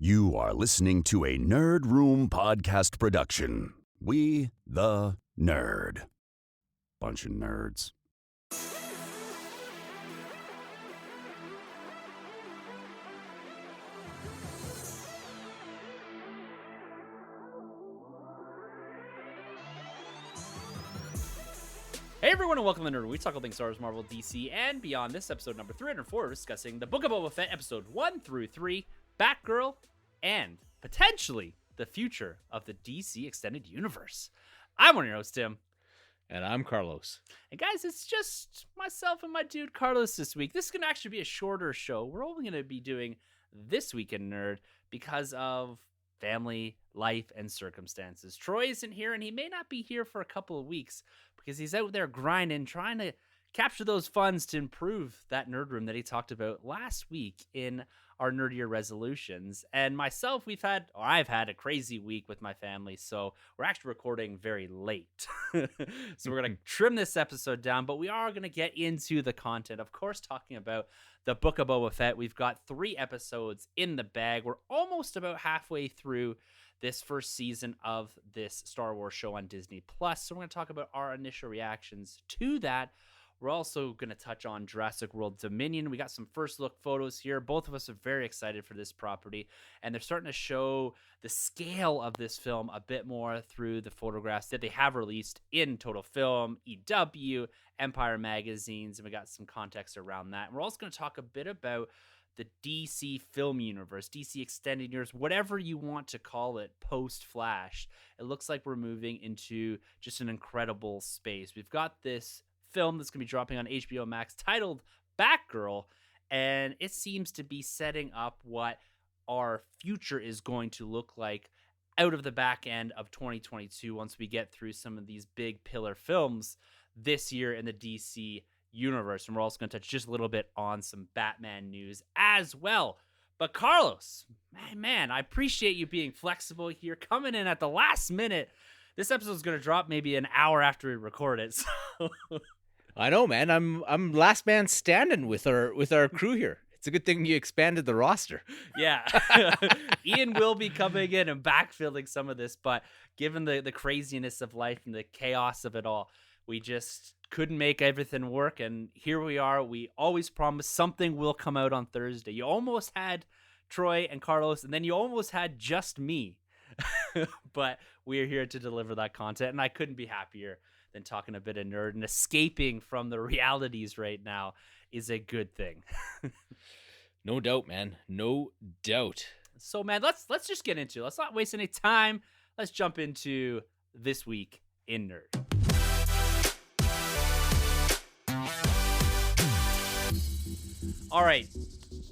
You are listening to a Nerd Room podcast production. We, the Nerd. Bunch of nerds. Hey everyone, and welcome to Nerd. We talk all things Star Wars, Marvel, DC, and beyond. This episode number 304, discussing the Book of Boba Fett, episode 1 through 3, Batgirl, and potentially the future of the DC Extended Universe. I'm one of your hosts, Tim. And I'm Carlos. And guys, it's just myself and my dude Carlos this week. This is going to actually be a shorter show. We're only going to be doing This Week in Nerd because of family, life, and circumstances. Troy isn't here, and he may not be here for a couple of weeks because he's out there grinding, trying to capture those funds to improve that nerd room that he talked about last week in our nerdier resolutions. And myself, I've had a crazy week with my family, so we're actually recording very late. So we're going to trim this episode down, but we are going to get into the content. Of course, talking about the Book of Boba Fett. We've got 3 episodes in the bag. We're almost about halfway through this first season of this Star Wars show on Disney+. So we're going to talk about our initial reactions to that. We're also going to touch on Jurassic World Dominion. We got some first look photos here. Both of us are very excited for this property, and they're starting to show the scale of this film a bit more through the photographs that they have released in Total Film, EW, Empire magazines, and we got some context around that. And we're also going to talk a bit about the DC film universe, DC extended universe, whatever you want to call it, post-Flash. It looks like we're moving into just an incredible space. We've got this film that's going to be dropping on HBO Max titled Batgirl, and it seems to be setting up what our future is going to look like out of the back end of 2022 once we get through some of these big pillar films this year in the DC universe. And we're also going to touch just a little bit on some Batman news as well. But Carlos, man, I appreciate you being flexible here, coming in at the last minute. This episode is going to drop maybe an hour after we record it. So I know, man. I'm last man standing with our crew here. It's a good thing you expanded the roster. Yeah. Ian will be coming in and backfilling some of this, but given the craziness of life and the chaos of it all, we just couldn't make everything work, and here we are. We always promise something will come out on Thursday. You almost had Troy and Carlos, and then you almost had just me. But we're here to deliver that content, and I couldn't be happier than talking a bit of nerd, and escaping from the realities right now is a good thing. No doubt, man. No doubt. So, man, let's just get into it. Let's not waste any time. Let's jump into This Week in Nerd. All right,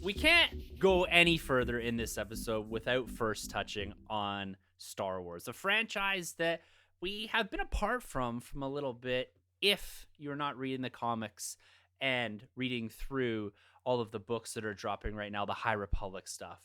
we can't go any further in this episode without first touching on Star Wars, a franchise that we have been apart from a little bit if you're not reading the comics and reading through all of the books that are dropping right now, the High Republic stuff.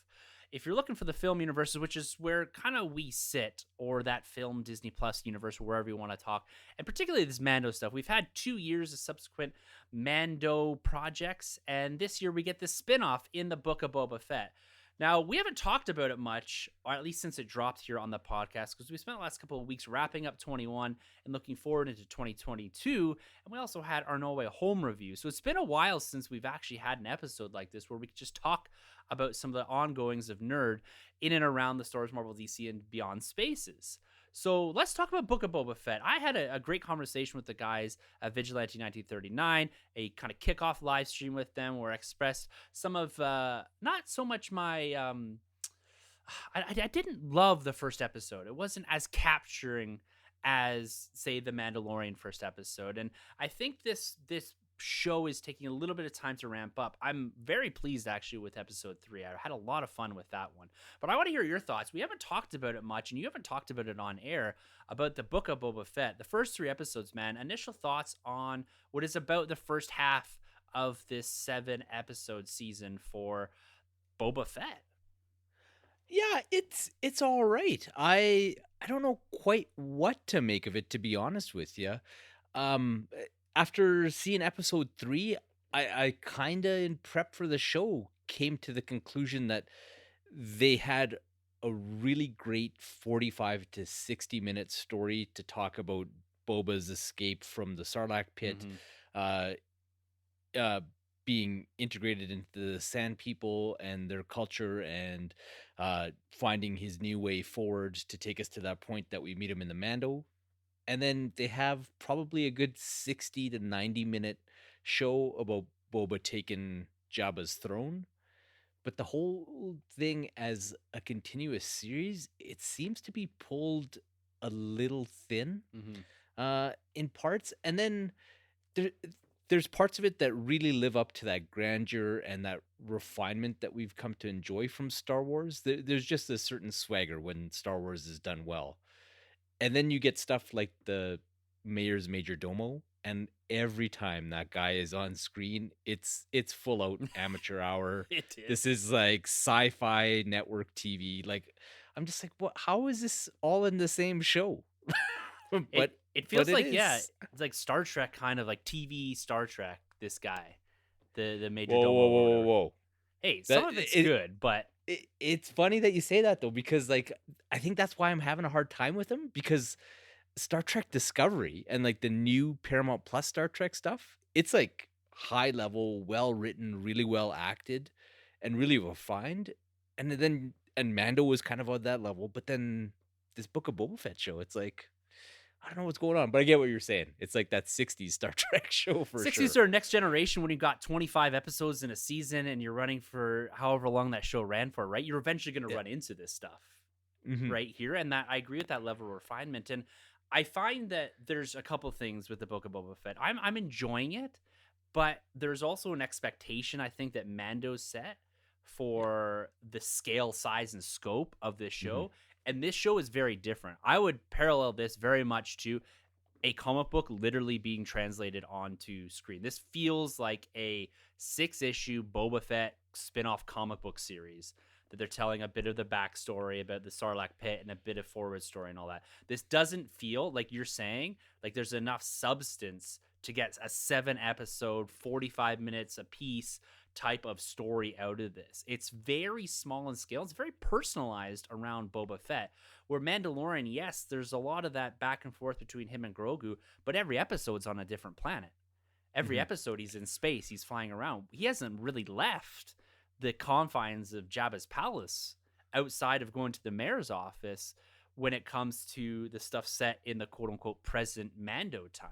If you're looking for the film universes, which is where kind of we sit, or that film Disney Plus universe, wherever you want to talk, and particularly this Mando stuff, we've had 2 years of subsequent Mando projects, and this year we get this spin-off in the Book of Boba Fett. Now, we haven't talked about it much, or at least since it dropped here on the podcast, because we spent the last couple of weeks wrapping up 21 and looking forward into 2022, and we also had our No Way Home review. So it's been a while since we've actually had an episode like this where we could just talk about some of the ongoings of nerd in and around the Star Wars, Marvel, DC, and beyond spaces. So let's talk about Book of Boba Fett. I had a great conversation with the guys at Vigilante 1939, a kind of kickoff live stream with them where I expressed some of, not so much my, I didn't love the first episode. It wasn't as capturing as, say, the Mandalorian first episode. And I think this show is taking a little bit of time to ramp up. I'm very pleased actually with episode 3. I had a lot of fun with that one, but I want to hear your thoughts. We haven't talked about it much, and you haven't talked about it on air, about the Book of Boba Fett. The first 3 episodes, man. Initial thoughts on what is about the first half of this 7-episode season for Boba Fett. Yeah, it's all right. I don't know quite what to make of it, to be honest with you. After seeing episode 3, I kind of, in prep for the show, came to the conclusion that they had a really great 45 to 60-minute story to talk about Boba's escape from the Sarlacc pit, Mhm. uh, uh, being integrated into the Sand People and their culture, and finding his new way forward to take us to that point that we meet him in the Mando. And then they have probably a good 60 to 90-minute show about Boba taking Jabba's throne. But the whole thing as a continuous series, it seems to be pulled a little thin Mhm. in parts. And then there, there's parts of it that really live up to that grandeur and that refinement that we've come to enjoy from Star Wars. There's just a certain swagger when Star Wars is done well. And then you get stuff like the Mayor's Major Domo, and every time that guy is on screen, it's full out amateur hour. It is. This is like sci-fi network TV. Like, I'm just like, what? How is this all in the same show? but It feels it like, yeah, is. it's like Star Trek, kind of like TV Star Trek. This guy, the Major Whoa, Domo whoa, or whoa, whoa, whatever. whoa! Hey, some That of it's it, good, but it's funny that you say that though, because like I think that's why I'm having a hard time with him, because Star Trek Discovery and like the new Paramount Plus Star Trek stuff, it's like high level, well written, really well acted, and really refined. And Mando was kind of on that level, but then this Book of Boba Fett show, it's like I don't know what's going on, but I get what you're saying. It's like that 60s Star Trek show for 60s sure. are next generation when you've got 25 episodes in a season and you're running for however long that show ran for, right? You're eventually going to Yeah. run into this stuff Mhm. right here. And that I agree with that level of refinement. And I find that there's a couple things with the Book of Boba Fett. I'm enjoying it, but there's also an expectation, I think, that Mando set for the scale, size, and scope of this show. And this show is very different. I would parallel this very much to a comic book literally being translated onto screen. This feels like a 6-issue Boba Fett spin-off comic book series that they're telling a bit of the backstory about the Sarlacc pit and a bit of forward story and all that. This doesn't feel like you're saying like there's enough substance to get a 7-episode, 45 minutes a piece type of story out of this. It's very small in scale. It's very personalized around Boba Fett. Where Mandalorian, yes, there's a lot of that back and forth between him and Grogu, but every episode's on a different planet. Every episode he's in space, he's flying around. He hasn't really left the confines of Jabba's palace outside of going to the mayor's office when it comes to the stuff set in the quote-unquote present Mando time.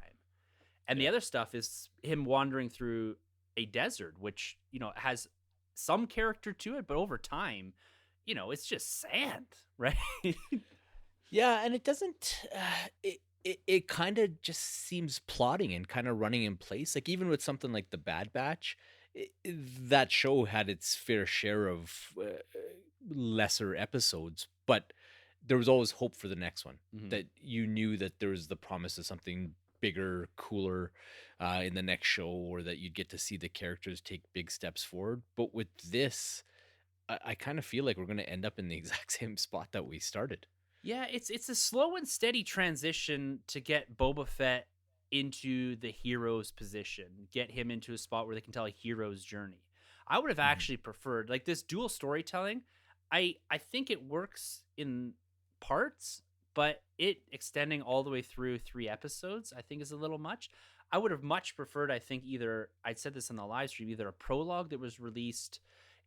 And the other stuff is him wandering through a desert, which, you know, has some character to it, but over time, you know, it's just sand, right? Yeah, and it doesn't. It kind of just seems plodding and kind of running in place. Like even with something like the Bad Batch, that show had its fair share of lesser episodes, but there was always hope for the next one. That you knew that there was the promise of something bigger, cooler in the next show, or that you'd get to see the characters take big steps forward. But with this, I kind of feel like we're going to end up in the exact same spot that we started. Yeah, it's a slow and steady transition to get Boba Fett into the hero's position, get him into a spot where they can tell a hero's journey. I would have actually preferred like this dual storytelling. I think it works in parts, but it extending all the way through 3 episodes, I think is a little much. I would have much preferred, I think, either I'd said this in the live stream, either a prologue that was released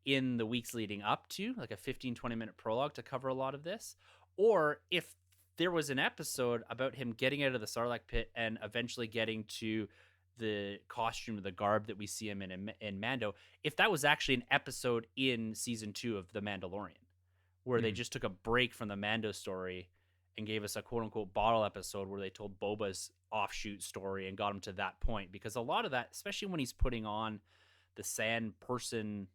in the weeks leading up to, like a 15-20 minute prologue to cover a lot of this, or if there was an episode about him getting out of the Sarlacc pit and eventually getting to the costume, the garb that we see him in Mando, if that was actually an episode in season 2 of The Mandalorian, where they just took a break from the Mando story and gave us a quote unquote bottle episode where they told Boba's offshoot story and got him to that point. Because a lot of that, especially when he's putting on the sand person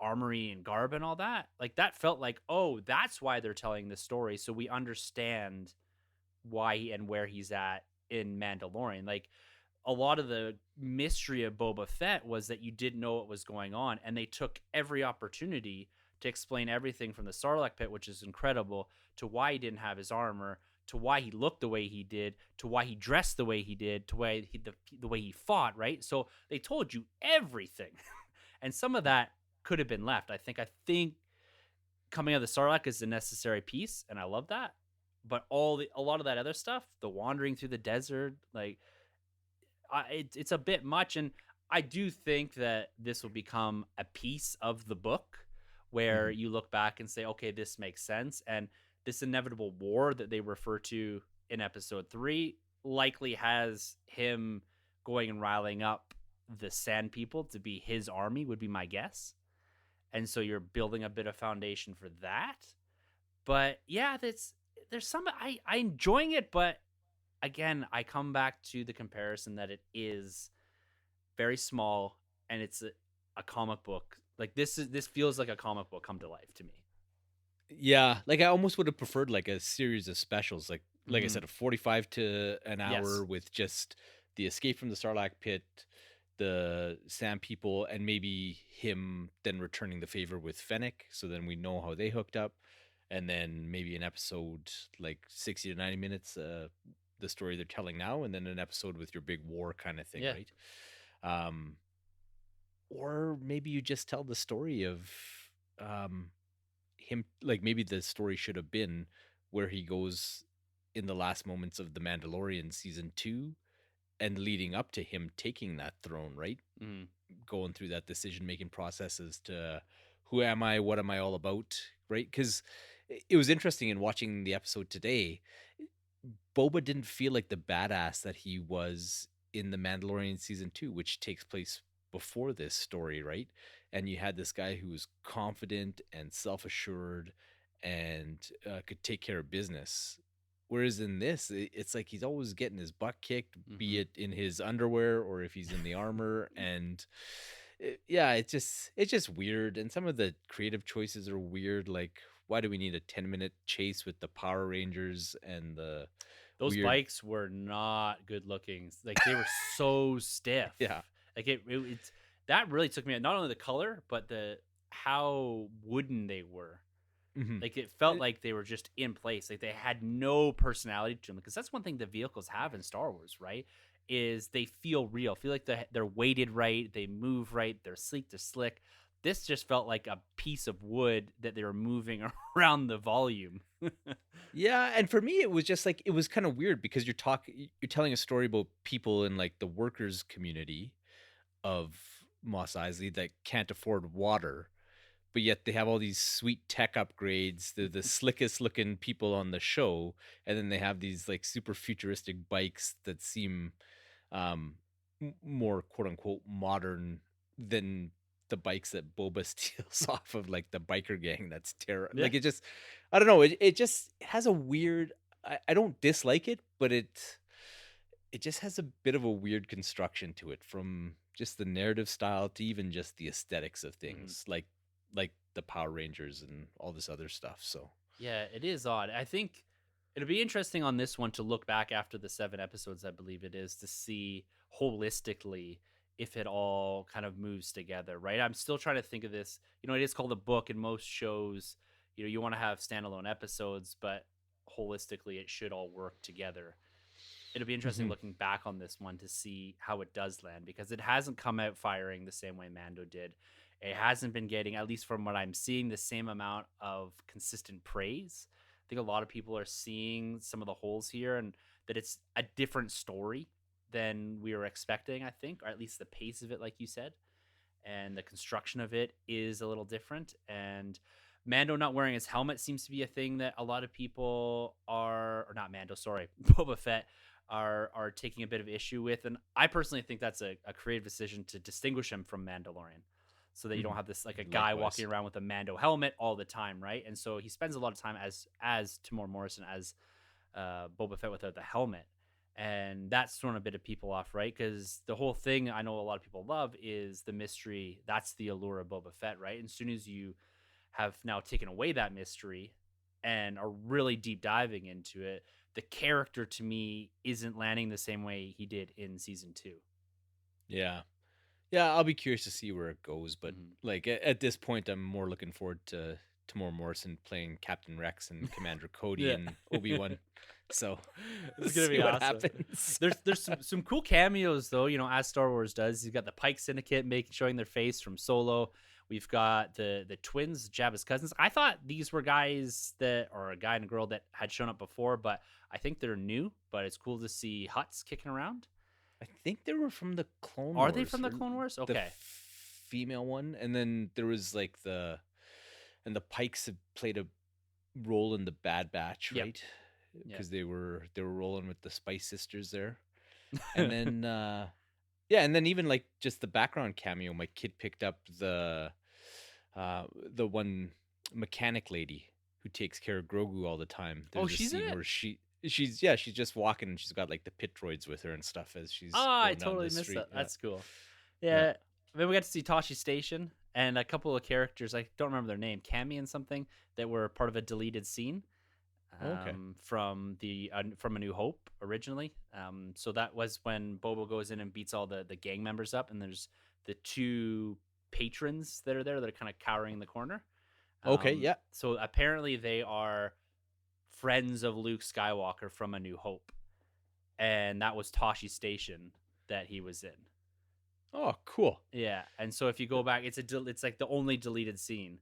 armory and garb and all that, like that felt like, oh, that's why they're telling this story, so we understand why and where he's at in Mandalorian. Like a lot of the mystery of Boba Fett was that you didn't know what was going on, and they took every opportunity to explain everything from the Sarlacc pit, which is incredible, to why he didn't have his armor, to why he looked the way he did, to why he dressed the way he did, to why the way he fought, right? So they told you everything. And some of that could have been left. I think coming out of the Sarlacc is a necessary piece, and I love that. But a lot of that other stuff, the wandering through the desert, like it's a bit much. And I do think that this will become a piece of the book where Mhm. you look back and say, okay, this makes sense. And this inevitable war that they refer to in episode 3 likely has him going and riling up the Sand People to be his army, would be my guess. And so you're building a bit of foundation for that. But yeah, there's some I enjoying it, but again, I come back to the comparison that it is very small and it's a comic book. Like this feels like a comic book come to life to me. Yeah, like I almost would have preferred like a series of specials, like I Hmm. said, a 45 to an Yes. hour with just the escape from the Sarlacc pit, the Sand People, and maybe him then returning the favor with Fennec. So then we know how they hooked up, and then maybe an episode like 60 to 90 minutes, the story they're telling now, and then an episode with your big war kind of thing, Yeah. right? Um, or maybe you just tell the story of um him, like maybe the story should have been where he goes in the last moments of the Mandalorian season 2 and leading up to him taking that throne, right? Hmm. Going through that decision making process as to who am I, what am I all about, right? Cuz it was interesting in watching the episode today. Boba didn't feel like the badass that he was in the Mandalorian season 2, which takes place before this story, right? And you had this guy who was confident and self-assured and could take care of business. Whereas in this, it's like he's always getting his butt kicked, be Hmm. it in his underwear or if he's in the armor. And yeah, it's just weird. And some of the creative choices are weird. Like, why do we need a 10-minute chase with the Power Rangers and the Those weird? bikes were not good looking. Like they were so stiff. Yeah. Like it's that really took me out. Not only the color, but the how wooden they were. Mhm. Like it felt like they were just in place. Like they had no personality to them. Because that's one thing the vehicles have in Star Wars, right? Is they feel real. Feel like they're weighted right. They move right. They're sleek. They're slick. This just felt like a piece of wood that they were moving around the volume. Yeah, and for me, it was just like it was kind of weird because you're telling a story about people in like the workers community of Moss Eisley that can't afford water, but yet they have all these sweet tech upgrades. They're the slickest looking people on the show, and then they have these like super futuristic bikes that seem um more quote unquote modern than the bikes that Boba steals off of like the biker gang. That's terrible. Yeah. Like it just, I don't know. It just has a weird. I don't dislike it, but it just has a bit of a weird construction to it, from just the narrative style to even just the aesthetics of Mhm. things, like the Power Rangers and all this other stuff. So Yeah, it is odd. I think it'll be interesting on this one to look back after the 7 episodes, I believe it is, to see holistically if it all kind of moves together, right? I'm still trying to think of this. It is called a book, and most shows, you want to have standalone episodes, but holistically, it should all work together. It'll be interesting Mhm. looking back on this one to see how it does land, because it hasn't come out firing the same way Mando did. It hasn't been getting, at least from what I'm seeing, the same amount of consistent praise. I think a lot of people are seeing some of the holes here, and that it's a different story than we were expecting, I think, or at least the pace of it, like you said, and the construction of it is a little different. And Mando not wearing his helmet seems to be a thing that a lot of people are, or not Mando, sorry, Boba Fett are taking a bit of issue with. And I personally think that's a creative decision to distinguish him from Mandalorian, so that you don't Mhm. have this like a guy walking Likewise. around with a Mando helmet all the time, right? And so he spends a lot of time as Timor Morrison as Boba Fett without the helmet. And that's thrown a bit of people off, right? Because the whole thing I know a lot of people love is the mystery. That's the allure of Boba Fett, right? And as soon as you have now taken away that mystery and are really deep diving into it, the character to me isn't landing the same way he did in season 2. Yeah. Yeah, I'll be curious to see where it goes, but Mm-hmm. like at this point, I'm more looking forward to Tamora Morrison playing Captain Rex and Commander Cody Yeah. and Obi-Wan. So It's gonna see be what awesome. happens. There's some cool cameos though, as Star Wars does. You got the Pike Syndicate showing their face from Solo. We've got the twins, Jabba's cousins. I thought these were guys that, or a guy and a girl that had shown up before, but I think they're new. But it's cool to see Hutts kicking around. I think they were from the Clone Are Wars. they from the Clone Wars? The Okay. female one, and then there was like the Pikes have played a role in the Bad Batch, Yep. right? Yep. Because they were rolling with the Spice Sisters there, and then yeah, and then even like just the background cameo, my kid picked up the one mechanic lady who takes care of Grogu all the time. Oh, There's a she's in scene it? where she's just walking and she's got like the pit droids with her and stuff as she's I going down totally the missed street. that. Yeah. That's cool. Yeah. Then we got to see Tashi Station and a couple of characters. I don't remember their name, Cammy and something, that were part of a deleted scene. Okay. From A New Hope originally. So that was when Boba goes in and beats all the gang members up, and there's the two patrons that are there that are kind of cowering in the corner. Okay, yeah. So apparently they are friends of Luke Skywalker from A New Hope, and that was Tashi Station that he was in. Oh, cool. Yeah, and so if you go back, it's like the only deleted scene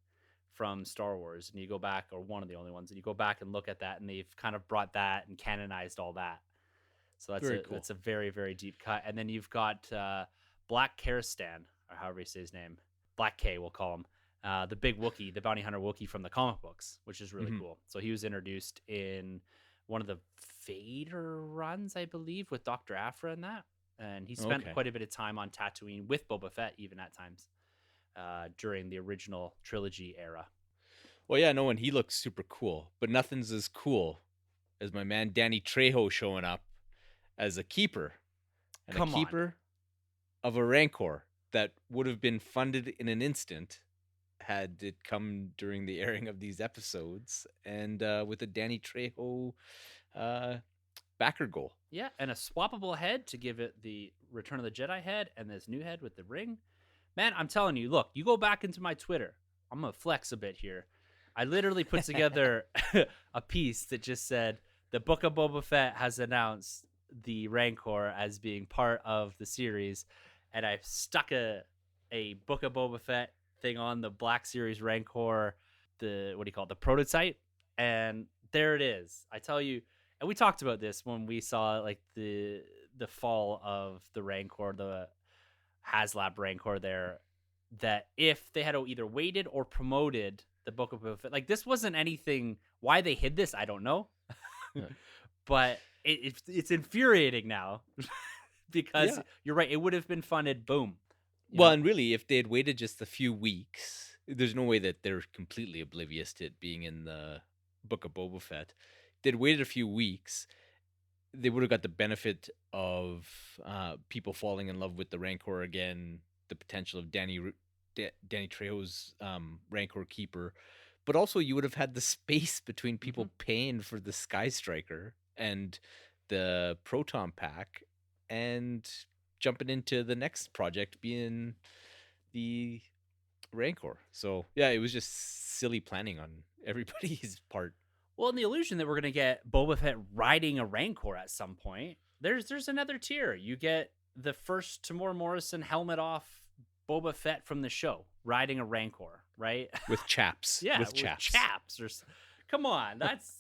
from Star Wars, and you go back, or one of the only ones, and you go back and look at that, and they've kind of brought that and canonized all that. So that's Very cool. That's a very, very deep cut. And then you've got Black Karistan, or however you say his name, Black K, we'll call him, the big Wookiee, the bounty hunter Wookiee from the comic books, which is really cool. So he was introduced in one of the Vader runs, I believe, with Dr. Aphra and that, and he spent quite a bit of time on Tatooine with Boba Fett, even at times. During the original trilogy era. Well, yeah, no, and he looks super cool, but nothing's as cool as my man Danny Trejo showing up as a keeper. And Come a keeper of a Rancor that would have been funded in an instant had it come during the airing of these episodes, and with a Danny Trejo backer goal. Yeah, and a swappable head to give it the Return of the Jedi head, and this new head with the ring. Man, I'm telling you, look, you go back into my Twitter. I'm going to flex a bit here. I literally put together a piece that just said, the Book of Boba Fett has announced the Rancor as being part of the series. And I stuck a Book of Boba Fett thing on the Black Series Rancor, the prototype. And there it is. I tell you, and we talked about this when we saw like the fall of the Rancor, the HasLab Rancor there, that if they had either waited or promoted the Book of Boba Fett, like this wasn't anything, why they hid this, I don't know. But it's infuriating now because you're right, it would have been funded, boom. And really, if they had waited just a few weeks, there's no way that they're completely oblivious to it being in the Book of Boba Fett. They'd waited a few weeks, they would have got the benefit of people falling in love with the Rancor again, the potential of Danny Trejo's Rancor keeper, but also you would have had the space between people paying for the Sky Striker and the Proton Pack and jumping into the next project being the Rancor. So yeah, it was just silly planning on everybody's part. Well, in the illusion that we're going to get Boba Fett riding a Rancor at some point, there's another tier. You get the first Tamora Morrison helmet off Boba Fett from the show riding a Rancor, right? With chaps. Yeah, with chaps. Come on, that's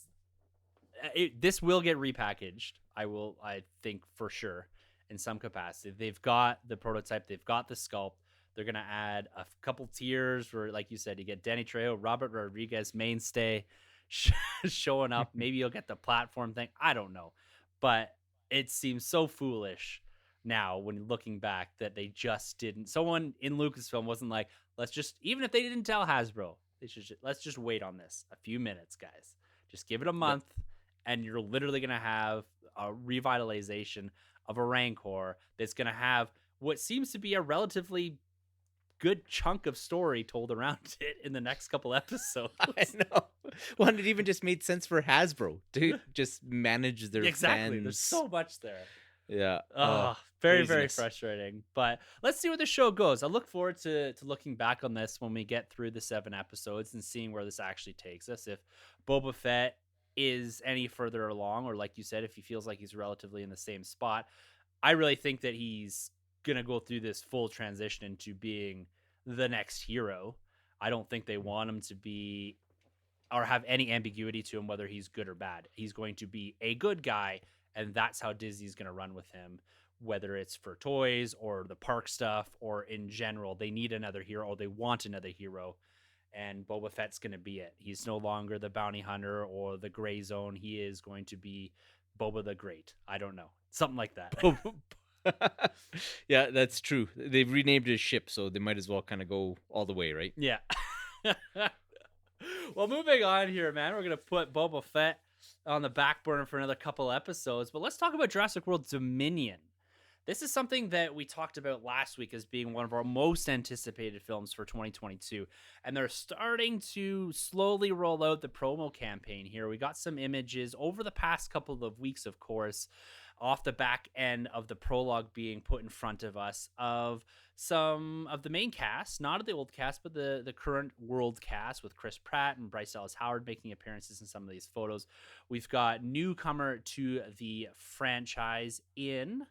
this will get repackaged. I think for sure in some capacity. They've got the prototype, they've got the sculpt. They're going to add a couple tiers where, like you said, you get Danny Trejo, Robert Rodriguez, mainstay, showing up. Maybe you'll get the platform thing. I don't know. But it seems so foolish now when looking back that they just didn't. Someone in Lucasfilm wasn't like, let's just, even if they didn't tell Hasbro, let's just wait on this a few minutes, guys. Just give it a month, and you're literally going to have a revitalization of a Rancor that's going to have what seems to be a relatively good chunk of story told around it in the next couple episodes. I know. Well, and it even just made sense for Hasbro to just manage their fans. There's so much there. Yeah. Very, very frustrating. But let's see where the show goes. I look forward to looking back on this when we get through the 7 episodes and seeing where this actually takes us. If Boba Fett is any further along, or like you said, if he feels like he's relatively in the same spot, I really think that he's going to go through this full transition into being the next hero. I don't think they want him to be or have any ambiguity to him whether he's good or bad. He's going to be a good guy, and that's how Disney's going to run with him, whether it's for toys or the park stuff or in general. They need another hero or they want another hero, and Boba Fett's going to be it. He's no longer the bounty hunter or the gray zone. He is going to be Boba the Great. I don't know. Something like that. Yeah, that's true. They've renamed his ship, so they might as well kind of go all the way, right? Yeah. Well, moving on here, man. We're going to put Boba Fett on the back burner for another couple episodes, but let's talk about Jurassic World Dominion. This is something that we talked about last week as being one of our most anticipated films for 2022. And they're starting to slowly roll out the promo campaign here. We got some images over the past couple of weeks, of course, off the back end of the prologue being put in front of us of some of the main cast, not of the old cast, but the current world cast with Chris Pratt and Bryce Dallas Howard making appearances in some of these photos. We've got newcomer to the franchise in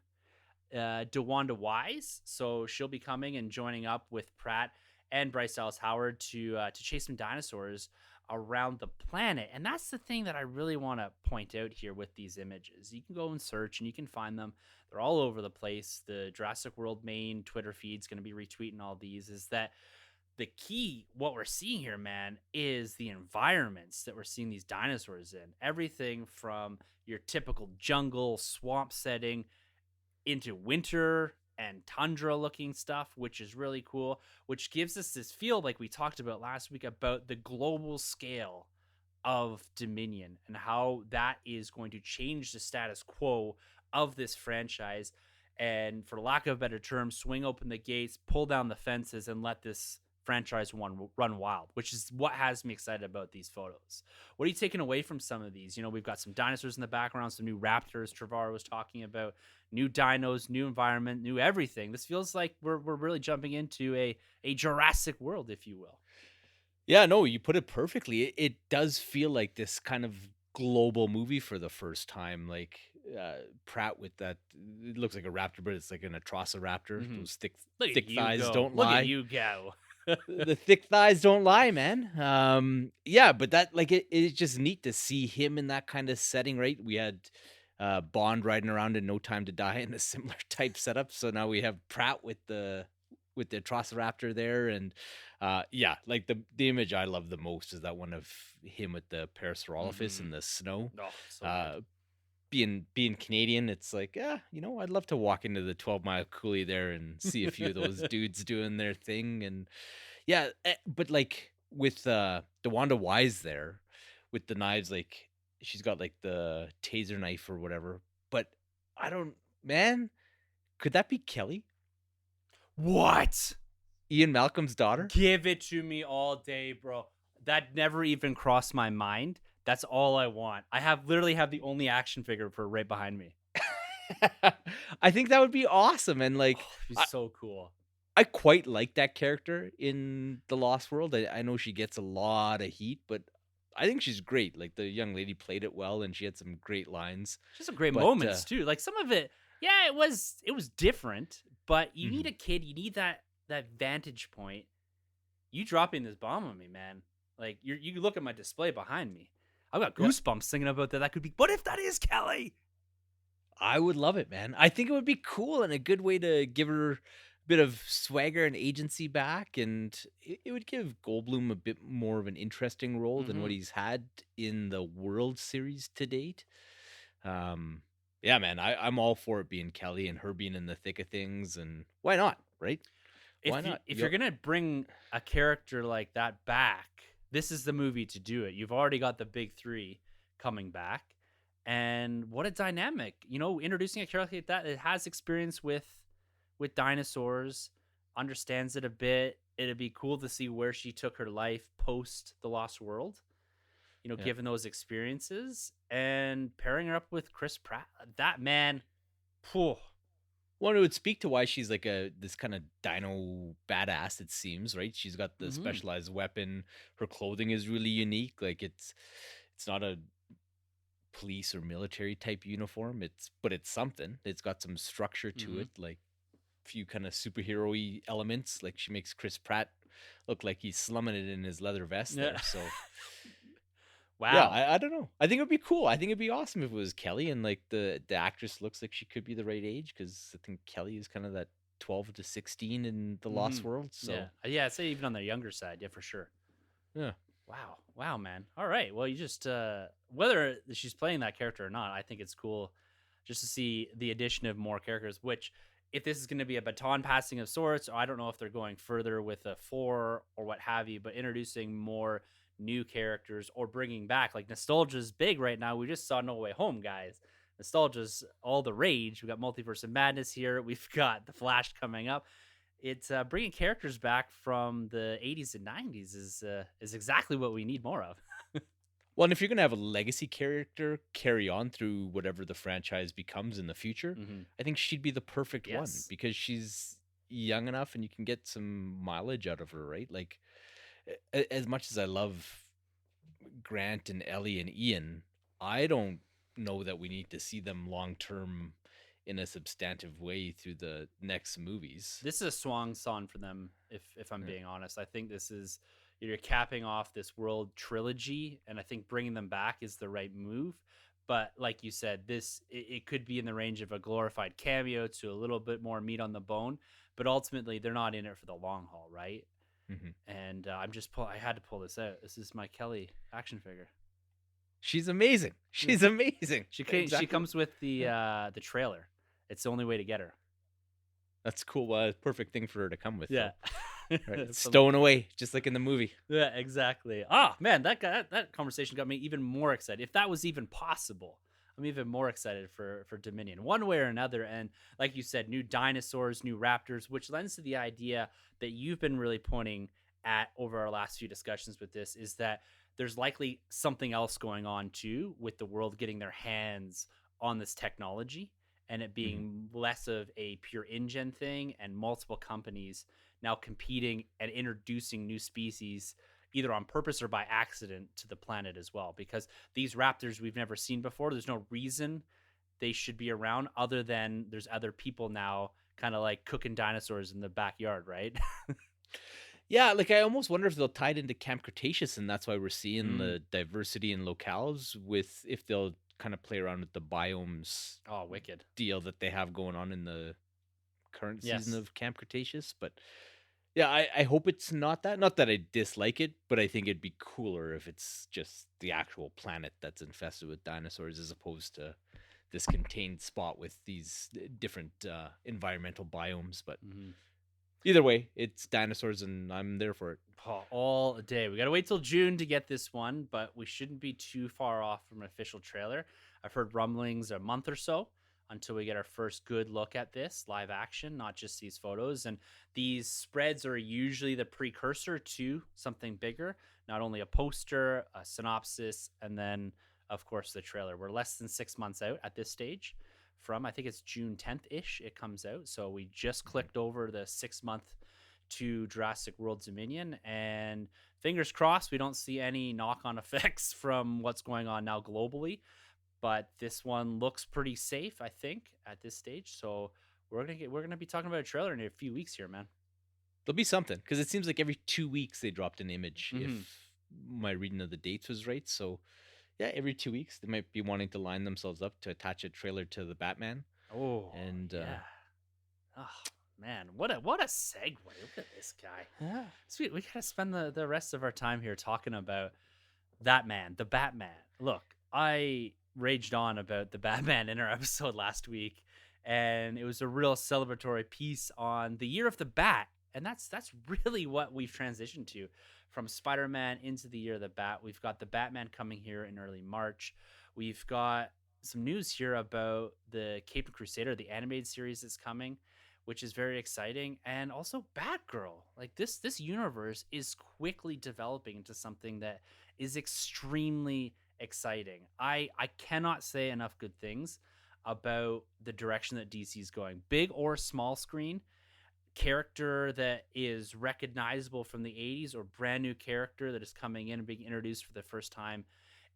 DeWanda Wise, so she'll be coming and joining up with Pratt and Bryce Dallas Howard to chase some dinosaurs around the planet. And that's the thing that I really want to point out here with these images. You can go and search and you can find them. They're all over the place. The Jurassic World main Twitter feed's going to be retweeting all these. Is that the key? What we're seeing here, man, is the environments that we're seeing these dinosaurs in. Everything from your typical jungle swamp setting into winter and tundra looking stuff, which is really cool, which gives us this feel like we talked about last week about the global scale of Dominion and how that is going to change the status quo of this franchise. And for lack of a better term, swing open the gates, pull down the fences, and let this franchise run wild, which is what has me excited about these photos. What are you taking away from some of these? You know, we've got some dinosaurs in the background, some new raptors Trevorrow was talking about, new dinos, new environment, new everything. This feels like we're really jumping into a Jurassic World, if you will. Yeah, no, you put it perfectly. It does feel like this kind of global movie for the first time. Like Pratt with that, it looks like a raptor, but it's like an atrociraptor. Mhm. Those thick Look at thick you thighs go. don't Look lie. at you go. The thick thighs don't lie, man. Yeah, but that like it's just neat to see him in that kind of setting, right? We had Bond riding around in No Time to Die in a similar type setup, so now we have Pratt with the Atrociraptor there, and yeah, like the image I love the most is that one of him with the Parasaurolophus in the snow. Oh, so good. Being Canadian, it's like, I'd love to walk into the 12-mile coulee there and see a few of those dudes doing their thing. And yeah, but like with DeWanda Wise there with the knives, like she's got like the taser knife or whatever. But I don't, man, could that be Kelly? What? Ian Malcolm's daughter? Give it to me all day, bro. That never even crossed my mind. That's all I want. I literally have the only action figure for right behind me. I think that would be awesome. And like, It'd be so cool. I quite like that character in The Lost World. I know she gets a lot of heat, but I think she's great. Like the young lady played it well, and she had some great lines. Just some great But, moments too. Like some of it, yeah, it was different, but you Mhm. need a kid, you need that vantage point. You dropping this bomb on me, man. Like you look at my display behind me. I've got Yeah. goosebumps thinking about that. That could be. What if that is Kelly? I would love it, man. I think it would be cool and a good way to give her a bit of swagger and agency back, and it would give Goldblum a bit more of an interesting role than what Mhm. he's had in the World Series to date. Yeah, man, I'm all for it being Kelly and her being in the thick of things, and why not, right? Why not? If you're gonna bring a character like that back, this is the movie to do it. You've already got the big three coming back, and what a dynamic! You know, introducing a character like that has experience with dinosaurs, understands it a bit. It'd be cool to see where she took her life post the Lost World. You know, Yeah. given those experiences and pairing her up with Chris Pratt, that man, phew. Well, it would speak to why she's like this kind of dino badass. It seems, right? She's got the Mhm. specialized weapon. Her clothing is really unique. Like it's not a police or military type uniform. But it's something. It's got some structure to Mhm. it. Like few kind of superhero-y elements. Like she makes Chris Pratt look like he's slumming it in his leather vest Yeah. there. So yeah, Wow. I don't know. I think it would be cool. I think it'd be awesome if it was Kelly, and like the actress looks like she could be the right age, because I think Kelly is kind of that 12 to 16 in the Lost World. So Yeah. Yeah, I'd say even on the younger side, yeah, for sure. yeah. Wow. Wow, man. All right. Well, you just whether she's playing that character or not, I think it's cool just to see the addition of more characters, which if this is going to be a baton passing of sorts, or I don't know if they're going further with a 4 or what have you, but introducing more new characters or bringing back, like, nostalgia's big right now. We just saw No Way Home, guys. Nostalgia's all the rage. We got Multiverse of Madness here. We've got The Flash coming up. It's bringing characters back from the 80s and 90s is exactly what we need more of. Well, and if you're gonna have a legacy character carry on through whatever the franchise becomes in the future, Mm-hmm. I think she'd be the perfect one, Yes. because she's young enough and you can get some mileage out of her, right? Like, as much as I love Grant and Ellie and Ian, I don't know that we need to see them long term in a substantive way through the next movies. This is a swan song for them, if I'm Yeah. being honest. I think this is, you're capping off this world trilogy, and I think bringing them back is the right move. But like you said, it could be in the range of a glorified cameo to a little bit more meat on the bone. But ultimately, they're not in it for the long haul, right? Mhm. And I had to pull this out. This is my Kelly action figure. She's amazing. She's amazing. She Exactly. comes with the trailer. It's the only way to get her. That's cool. Perfect thing for her to come with. Yeah. though. Right. Stowing away, just like in the movie. Yeah, exactly. Ah, man, that conversation got me even more excited. If that was even possible, I'm even more excited for Dominion, one way or another. And like you said, new dinosaurs, new raptors, which lends to the idea that you've been really pointing at over our last few discussions with this, is that there's likely something else going on too, with the world getting their hands on this technology and it being less of a pure InGen thing and multiple companies now competing and introducing new species either on purpose or by accident to the planet as well, because these raptors we've never seen before, there's no reason they should be around other than there's other people now kind of like cooking dinosaurs in the backyard, right? Yeah, like I almost wonder if they'll tie it into Camp Cretaceous, and that's why we're seeing the diversity in locales, with if they'll kind of play around with the biomes Oh, wicked. deal that they have going on in the current Yes. season of Camp Cretaceous. But yeah, I hope it's not that. Not that I dislike it, but I think it'd be cooler if it's just the actual planet that's infested with dinosaurs, as opposed to this contained spot with these different environmental biomes. But either way, it's dinosaurs, and I'm there for it. Oh, all day. We got to wait till June to get this one, but we shouldn't be too far off from an official trailer. I've heard rumblings a month or so until we get our first good look at this live action, not just these photos. And these spreads are usually the precursor to something bigger, not only a poster, a synopsis, and then, of course, the trailer. We're less than 6 months out at this stage from, I think it's June 10th-ish it comes out. So we just clicked over the 6-month to Jurassic World Dominion, and fingers crossed we don't see any knock-on effects from what's going on now globally. But this one looks pretty safe, I think, at this stage. So we're gonna be talking about a trailer in a few weeks here, man. There'll be something, because it seems like every 2 weeks they dropped an image, if my reading of the dates was right. So yeah, every 2 weeks they might be wanting to line themselves up to attach a trailer to the Batman. Oh, And yeah. Oh man, what a segue! Look at this guy. yeah. Sweet, we gotta spend the rest of our time here talking about that man, the Batman. Look, I raged on about the Batman in our episode last week, and it was a real celebratory piece on the year of the Bat, and that's really what we've transitioned to, from Spider-Man into the year of the Bat. We've got the Batman coming here in early March. We've got some news here about the Cape Crusader, the animated series that's coming, which is very exciting, and also Batgirl. Like this universe is quickly developing into something that is extremely exciting. I cannot say enough good things about the direction that DC is going. Big or small screen, character that is recognizable from the 80s or brand new character that is coming in and being introduced for the first time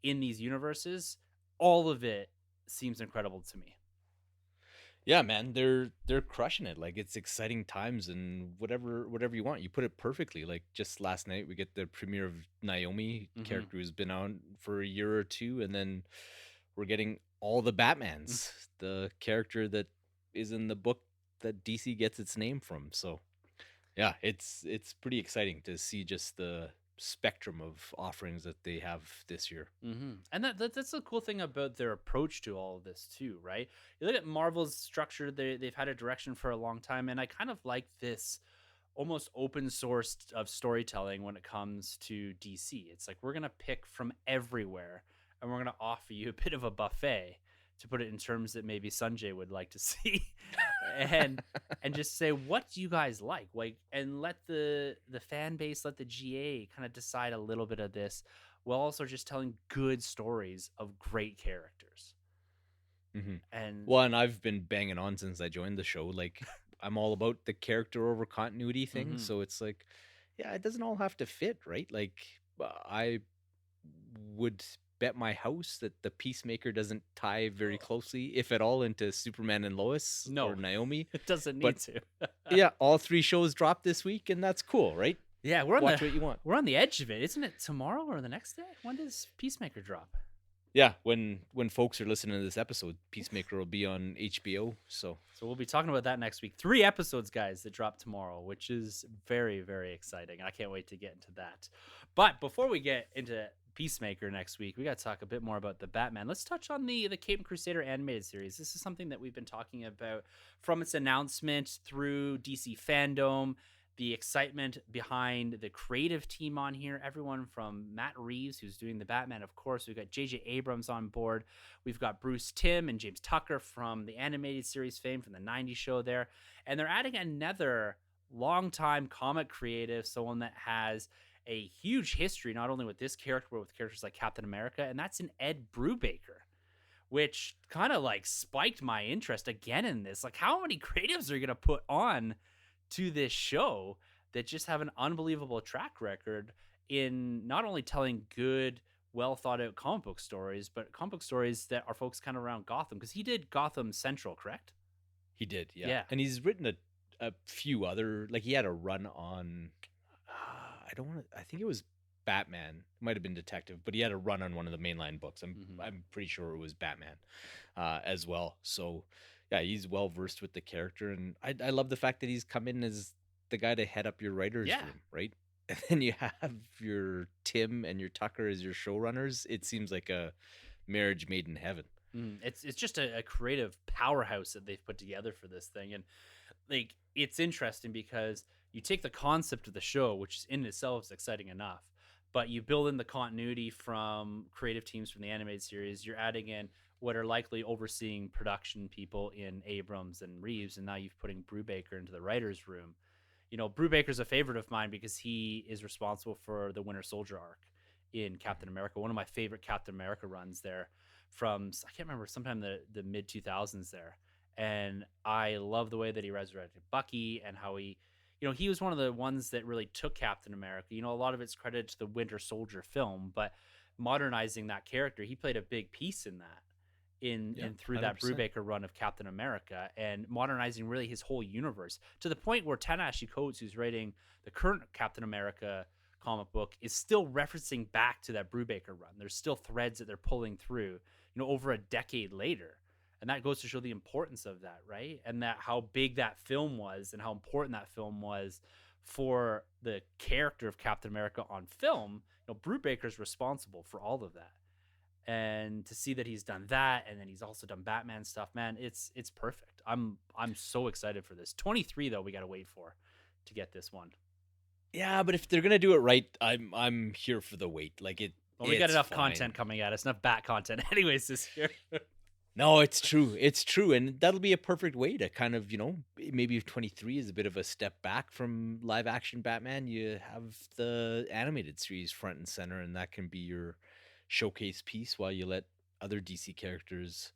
in these universes, all of it seems incredible to me. Yeah, man, they're crushing it. Like it's exciting times and whatever you want. You put it perfectly. Like just last night we get the premiere of Naomi, Hmm. character who's been on for a year or two, and then we're getting all the Batmans, the character that is in the book that DC gets its name from. So yeah, it's pretty exciting to see just the spectrum of offerings that they have this year. And that's the cool thing about their approach to all of this too, right? You look at Marvel's structure; they've had a direction for a long time, and I kind of like this almost open source of storytelling when it comes to DC. It's like we're gonna pick from everywhere, and we're gonna offer you a bit of a buffet, to put it in terms that maybe Sanjay would like to see, and just say what do you guys like, and let the fan base, let the GA kind of decide a little bit of this, while also just telling good stories of great characters. Hmm. And Well, and I've been banging on since I joined the show. Like, I'm all about the character over continuity thing. mhm. So it's like, yeah, it doesn't all have to fit, right? Like, I would bet my house that the Peacemaker doesn't tie very closely, if at all, into Superman and Lois or No, Naomi. it doesn't But need to. yeah, all three shows dropped this week, and that's cool, right? Yeah, Watch what you want. we're on the edge of it. Isn't it tomorrow or the next day? When does Peacemaker drop? Yeah, when folks are listening to this episode, Peacemaker will be on HBO. So So we'll be talking about that next week. 3 episodes, guys, that drop tomorrow, which is very, very exciting. I can't wait to get into that. But before we get into Peacemaker next week, we got to talk a bit more about the Batman. Let's touch on the Cape Crusader animated series. This is something that we've been talking about from its announcement through DC fandom, the excitement behind the creative team on here. Everyone from Matt Reeves, who's doing the Batman, of course. We've got J.J. Abrams on board. We've got Bruce Timm and James Tucker from the animated series fame from the 90s show there. And they're adding another longtime comic creative, someone that has a huge history, not only with this character, but with characters like Captain America. And that's an Ed Brubaker, which kind of like spiked my interest again in this. Like, how many creatives are you going to put on to this show that just have an unbelievable track record in not only telling good, well thought out comic book stories, but comic book stories that are focused kind of around Gotham? Because he did Gotham Central, correct? he did, yeah. Yeah. And he's written a few other, like he had a run on I don't want to. I think it was Batman. It might have been Detective, but he had a run on one of the mainline books. I'm pretty sure it was Batman, as well. So yeah, he's well versed with the character, and I love the fact that he's come in as the guy to head up your writers' Yeah. room, right? And then you have your Tim and your Tucker as your showrunners. It seems like a marriage made in heaven. It's just a creative powerhouse that they've put together for this thing. And like, it's interesting because you take the concept of the show, which is in itself is exciting enough, but you build in the continuity from creative teams from the animated series. You're adding in what are likely overseeing production people in Abrams and Reeves, and now you're putting Brubaker into the writers' room. You know, Brubaker's a favorite of mine because he is responsible for the Winter Soldier arc in Captain America, one of my favorite Captain America runs there from, I can't remember, sometime the mid 2000s there. And I love the way that he resurrected Bucky and how he was one of the ones that really took Captain America. You know, a lot of it's credited to the Winter Soldier film, but modernizing that character, he played a big piece in that, Yeah, in through that 100%. Brubaker run of Captain America, and modernizing really his whole universe to the point where Ta-Nehisi Coates, who's writing the current Captain America comic book, is still referencing back to that Brubaker run. There's still threads that they're pulling through, over a decade later. And that goes to show the importance of that, right? And that how big that film was and how important that film was for the character of Captain America on film. Brubaker's responsible for all of that. And to see that he's done that, and then he's also done Batman stuff, man, it's perfect. I'm so excited for this. 23 though, we got to wait for to get this one. Yeah, but if they're gonna do it right, I'm here for the wait. Like it. Well, we got it's enough fine. content coming at us, enough Bat content, anyways, this year. No, it's true. It's true. And that'll be a perfect way to kind of, maybe if 23 is a bit of a step back from live action Batman, you have the animated series front and center, and that can be your showcase piece while you let other DC characters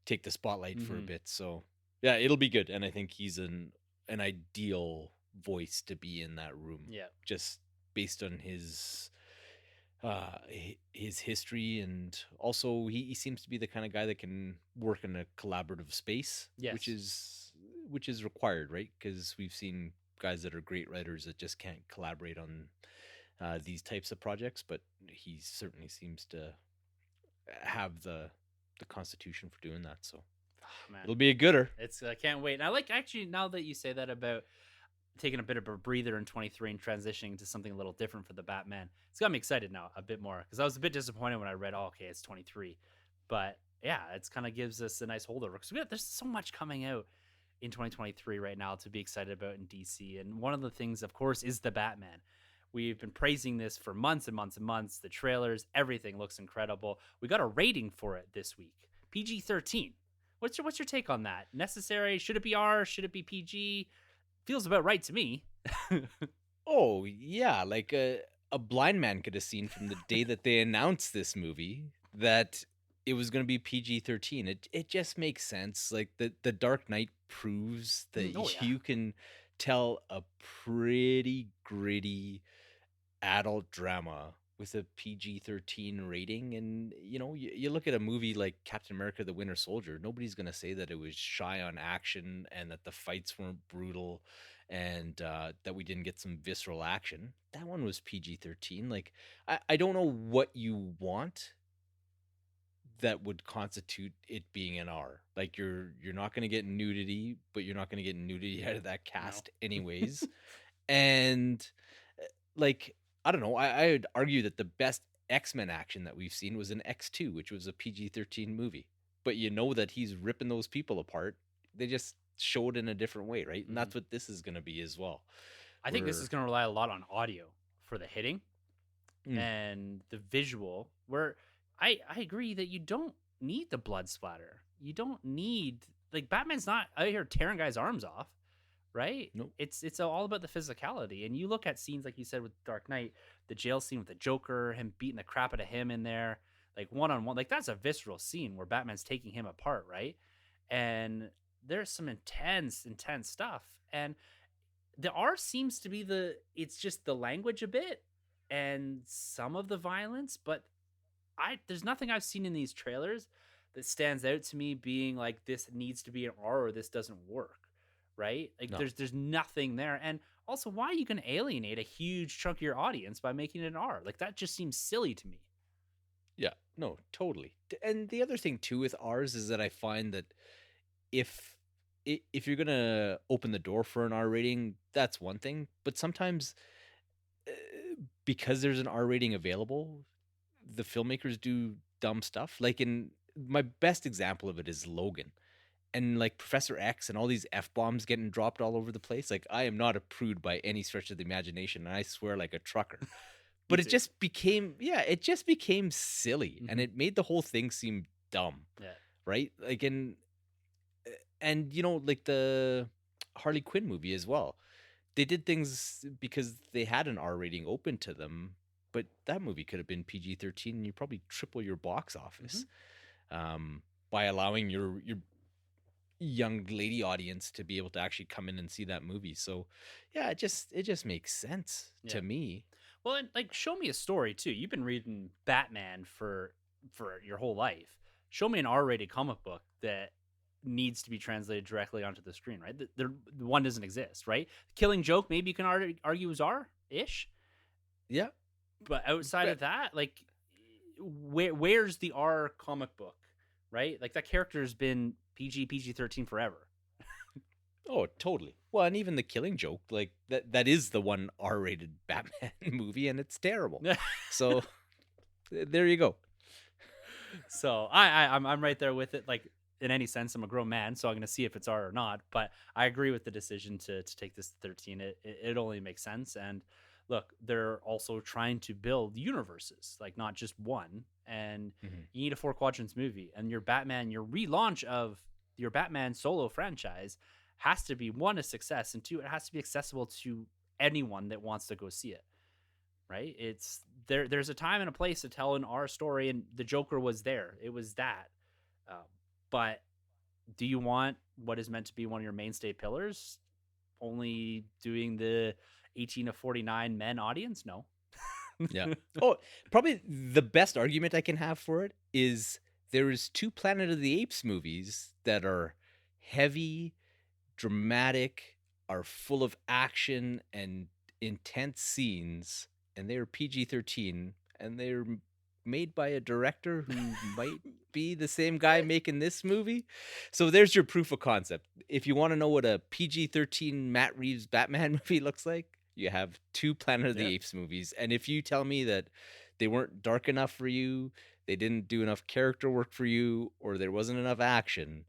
take the spotlight for a bit. So, yeah, it'll be good. And I think he's an ideal voice to be in that room. Yeah. Just based on his his history, and also he seems to be the kind of guy that can work in a collaborative space, which Yes. is required, right? Because we've seen guys that are great writers that just can't collaborate on these types of projects, but he certainly seems to have the constitution for doing that. So Oh, man, it'll be a gooder. it's I can't wait. And I like actually now that you say that about taking a bit of a breather in 23 and transitioning to something a little different for the Batman. It's got me excited now a bit more because I was a bit disappointed when I read, oh, okay, it's 23. But yeah, it's kind of gives us a nice holdover because there's so much coming out in 2023 right now to be excited about in DC. And one of the things, of course, is the Batman. We've been praising this for months and months and months. The trailers, everything looks incredible. We got a rating for it this week, PG-13. What's your take on that? Necessary? Should it be R? Should it be PG? Feels about right to me. Oh yeah, like a blind man could have seen from the day that they announced this movie that it was going to be PG-13. It just makes sense. Like the Dark Knight proves that Oh yeah. you can tell a pretty gritty adult drama with a PG-13 rating. And you look at a movie like Captain America the Winter Soldier, nobody's going to say that it was shy on action and that the fights weren't brutal and that we didn't get some visceral action. That one was PG-13. Like I don't know what you want that would constitute it being an R. Like you're not going to get nudity, but you're not going to get nudity out of that No. cast anyways. And like I don't know, I would argue that the best X-Men action that we've seen was in X2, which was a PG-13 movie. But you know that he's ripping those people apart. They just show it in a different way, right? And Mhm. that's what this is going to be as well. I think this is Where going to rely a lot on audio for the hitting mm, and the visual. Where I agree that you don't need the blood splatter. You don't need like Batman's not out here tearing guys' arms off, right? nope. It's all about the physicality. And you look at scenes like you said with Dark Knight, the jail scene with the Joker, him beating the crap out of him in there, like one on one. Like that's a visceral scene where Batman's taking him apart, right? And there's some intense stuff. And the R seems to be it's just the language a bit and some of the violence, but there's nothing I've seen in these trailers that stands out to me being like this needs to be an R or this doesn't work, right? Like No. there's nothing there. And also, why are you going to alienate a huge chunk of your audience by making it an R? Like that just seems silly to me. Yeah, no, totally. And the other thing too with ours is that I find that if if you're gonna open the door for an R rating, that's one thing. But sometimes uh, because there's an R rating available, the filmmakers do dumb stuff. Like in my best example of it is Logan. And like Professor X and all these F bombs getting dropped all over the place. Like I am not a prude by any stretch of the imagination, and I swear like a trucker. Me But it too. just became it just became silly and Hmm. it made the whole thing seem dumb, Yeah. right? Like and like the Harley Quinn movie as well. They did things because they had an R rating open to them, but that movie could have been PG-13 and you probably triple your box Hmm. office um, by allowing your young lady audience to be able to actually come in and see that movie. So, yeah, it just makes sense Yeah. to me. Well, and like show me a story too. You've been reading Batman for your whole life. Show me an R-rated comic book that needs to be translated directly onto the screen, right? The one doesn't exist, right? Killing Joke, maybe you can argue is R-ish, Yeah, but outside but of that, like where's the R comic book, right? Like that character's been PG-13 forever. oh, totally. Well, and even the Killing Joke, like that is the one R-rated Batman movie, and it's terrible. So there you go. So I'm right there with it. Like in any sense, I'm a grown man, so I'm gonna see if it's R or not. But I agree with the decision to take this to 13. It only makes sense. And look, they're also trying to build universes, like not just one. And Mhm. you need a four quadrants movie. And your Batman, your relaunch of your Batman solo franchise has to be one a success, and two, it has to be accessible to anyone that wants to go see it, right? It's there's a time and a place to tell an R story, and the Joker was there. It was that. Um, but do you want what is meant to be one of your mainstay pillars only doing the 18 to 49 men audience? No. Yeah. Oh, probably the best argument I can have for it is there is 2 Planet of the Apes movies that are heavy, dramatic, are full of action and intense scenes, and they're PG-13, and they're made by a director who might be the same guy making this movie. So there's your proof of concept. If you want to know what a PG-13 Matt Reeves Batman movie looks like, you have 2 Planet of the Yep. Apes movies. And if you tell me that they weren't dark enough for you, they didn't do enough character work for you, or there wasn't enough action,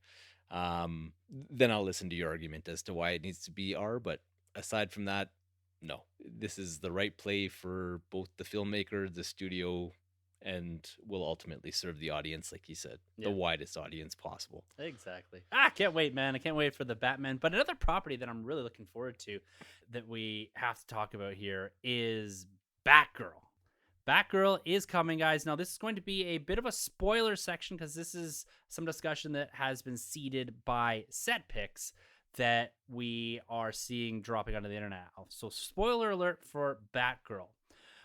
then I'll listen to your argument as to why it needs to be R. But aside from that, no, this is the right play for both the filmmaker, the studio, and will ultimately serve the audience, like you said, Yeah. the widest audience possible. Exactly. I can't wait, man. I can't wait for the Batman. But another property that I'm really looking forward to that we have to talk about here is Batgirl. Batgirl is coming, guys. Now, this is going to be a bit of a spoiler section because this is some discussion that has been seeded by set picks that we are seeing dropping onto the internet. So, spoiler alert for Batgirl.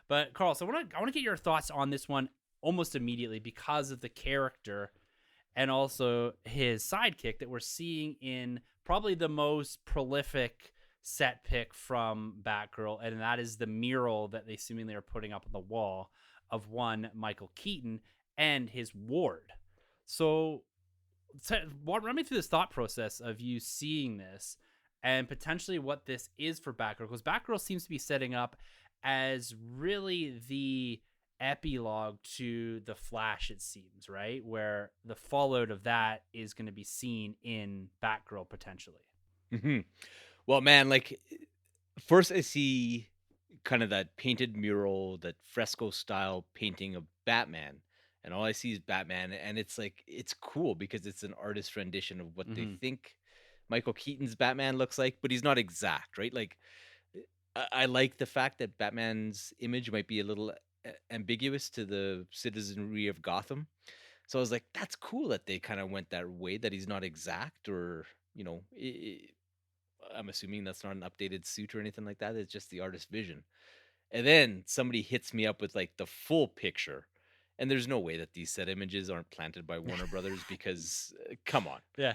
But Carl, so I want to get your thoughts on this one almost immediately because of the character and also his sidekick that we're seeing in probably the most prolific set pick from Batgirl, and that is the mural that they seemingly are putting up on the wall of one Michael Keaton and his ward. So run me through this thought process of you seeing this and potentially what this is for Batgirl, because Batgirl seems to be setting up as really the epilogue to the Flash, it seems, right? Where the fallout of that is going to be seen in Batgirl potentially. Mm-hmm. Well, man, like first I see kind of that painted mural, that fresco style painting of Batman, and all I see is Batman, and it's like it's cool because it's an artist rendition of what they think Michael Keaton's Batman looks like, but he's not exact, right? Like I like the fact that Batman's image might be a little ambiguous to the citizenry of Gotham. So I was like, that's cool that they kind of went that way, that he's not exact, or I'm assuming that's not an updated suit or anything like that. It's just the artist's vision. And then somebody hits me up with like the full picture. And there's no way that these set images aren't planted by Warner Brothers because come on. Yeah.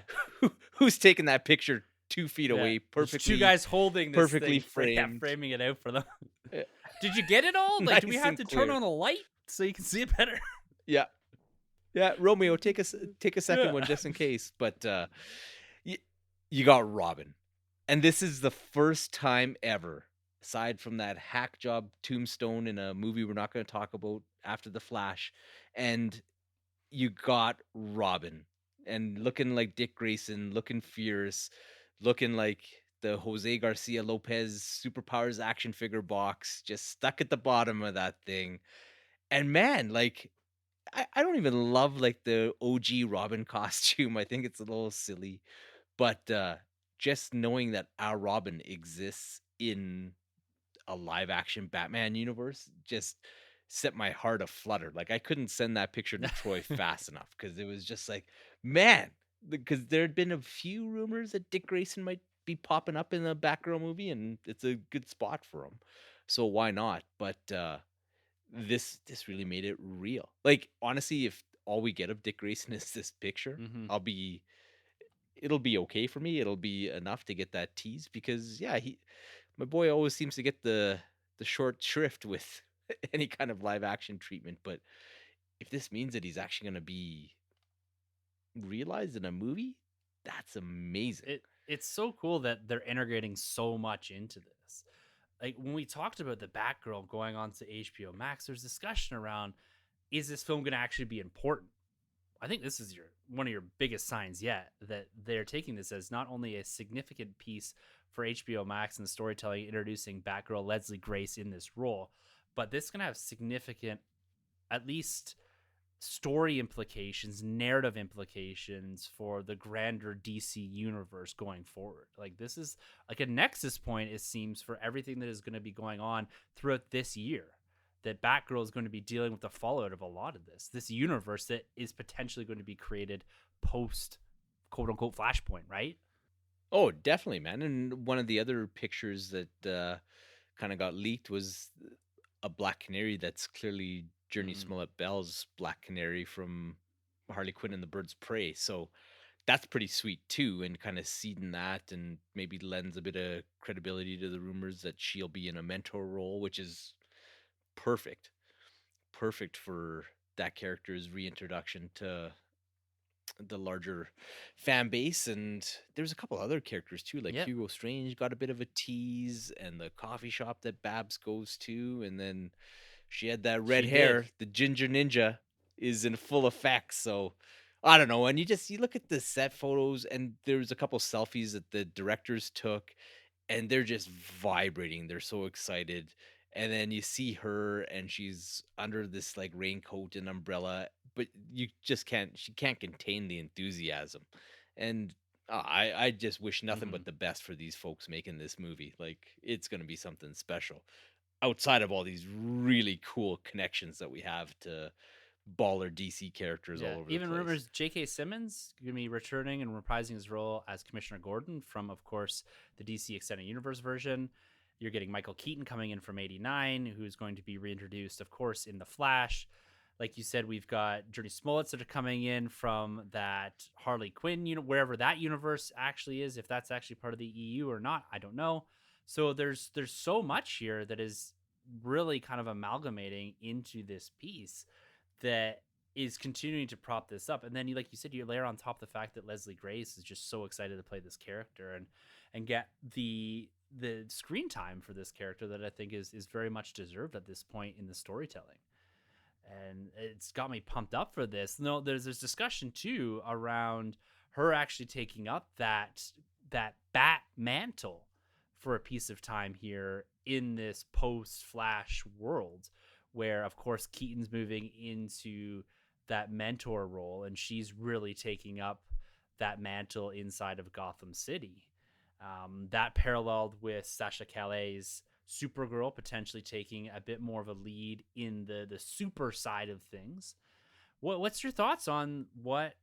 Who's taking that picture 2 feet away, There's perfectly, two guys holding this perfectly thing, framed, framing it out for them. Uh, Did you get it all? Like, do we nice have and to turn clear. on a light so you can see it better? Yeah. Yeah, Romeo, take a second Yeah. one just in case. But you got Robin. And this is the first time ever, aside from that hack job tombstone in a movie we're not going to talk about after The Flash, and you got Robin. And looking like Dick Grayson, looking fierce, looking like the Jose Garcia Lopez Superpowers action figure box, just stuck at the bottom of that thing. And man, like, I don't even love like the OG Robin costume. I think it's a little silly. But just knowing that our Robin exists in a live action Batman universe just set my heart aflutter. Like I couldn't send that picture to Troy fast enough because it was just like, man, because there had been a few rumors that Dick Grayson might be popping up in a Batgirl movie, and it's a good spot for him. So why not? But this really made it real. Like honestly, if all we get of Dick Grayson is this picture, it'll be okay for me. It'll be enough to get that tease because yeah, my boy always seems to get the short shrift with any kind of live action treatment. But if this means that he's actually going to be realized in a movie, that's amazing. It's so cool that they're integrating so much into this. Like when we talked about the Batgirl going on to HBO Max, there's discussion around, is this film going to actually be important? I think this is one of your biggest signs yet that they're taking this as not only a significant piece for HBO Max and the storytelling, introducing Batgirl Leslie Grace in this role, but this is going to have significant, at least story implications, narrative implications for the grander DC universe going forward. Like this is like a nexus point, it seems, for everything that is going to be going on throughout this year. That Batgirl is going to be dealing with the fallout of a lot of this universe that is potentially going to be created post quote unquote Flashpoint, right? Oh, definitely, man. And one of the other pictures that kind of got leaked was a Black Canary that's clearly Journey Mhm. Smollett Bell's Black Canary from Harley Quinn and the Birds of Prey. So that's pretty sweet too, and kind of seeding that, and maybe lends a bit of credibility to the rumors that she'll be in a mentor role, which is perfect, perfect for that character's reintroduction to the larger fan base. And there's a couple other characters too, like Yep. Hugo Strange got a bit of a tease, and the coffee shop that Babs goes to, and then she had that red She did. hair. The ginger ninja is in full effect. So I don't know. And you look at the set photos, and there's a couple selfies that the directors took, and they're just vibrating. They're so excited. And then you see her, and she's under this like raincoat and umbrella, but you just can't, she can't contain the enthusiasm. And I just wish nothing Mhm. but the best for these folks making this movie. Like, it's going to be something special outside of all these really cool connections that we have to baller DC characters Yeah, all over the even place. rumors J.K. Simmons gonna be returning and reprising his role as Commissioner Gordon from, of course, the DC Extended Universe version. You're getting Michael Keaton coming in from '89, who's going to be reintroduced, of course, in the Flash. Like you said, we've got Journey Smollett that are coming in from that Harley Quinn, wherever that universe actually is. If that's actually part of the EU or not, I don't know. So there's so much here that is really kind of amalgamating into this piece that is continuing to prop this up. And then you, like you said, you layer on top the fact that Leslie Grace is just so excited to play this character and get the screen time for this character that I think is very much deserved at this point in the storytelling. And it's got me pumped up for this. No, there's discussion too around her actually taking up that bat mantle for a piece of time here in this post Flash world, where of course Keaton's moving into that mentor role, and she's really taking up that mantle inside of Gotham City. That paralleled with Sasha Calais' Supergirl potentially taking a bit more of a lead in the super side of things. What's your thoughts on what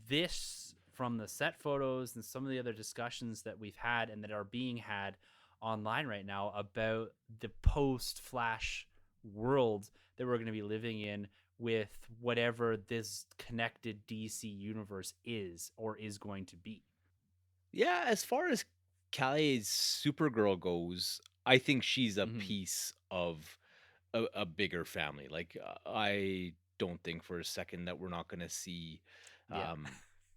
this, from the set photos and some of the other discussions that we've had and that are being had online right now about the post Flash world that we're going to be living in with whatever this connected DC universe is or is going to be? Yeah, as far as Calais' Supergirl goes, I think she's a Mm-hmm. piece of a bigger family. Like, I don't think for a second that we're not going to see Yeah. um,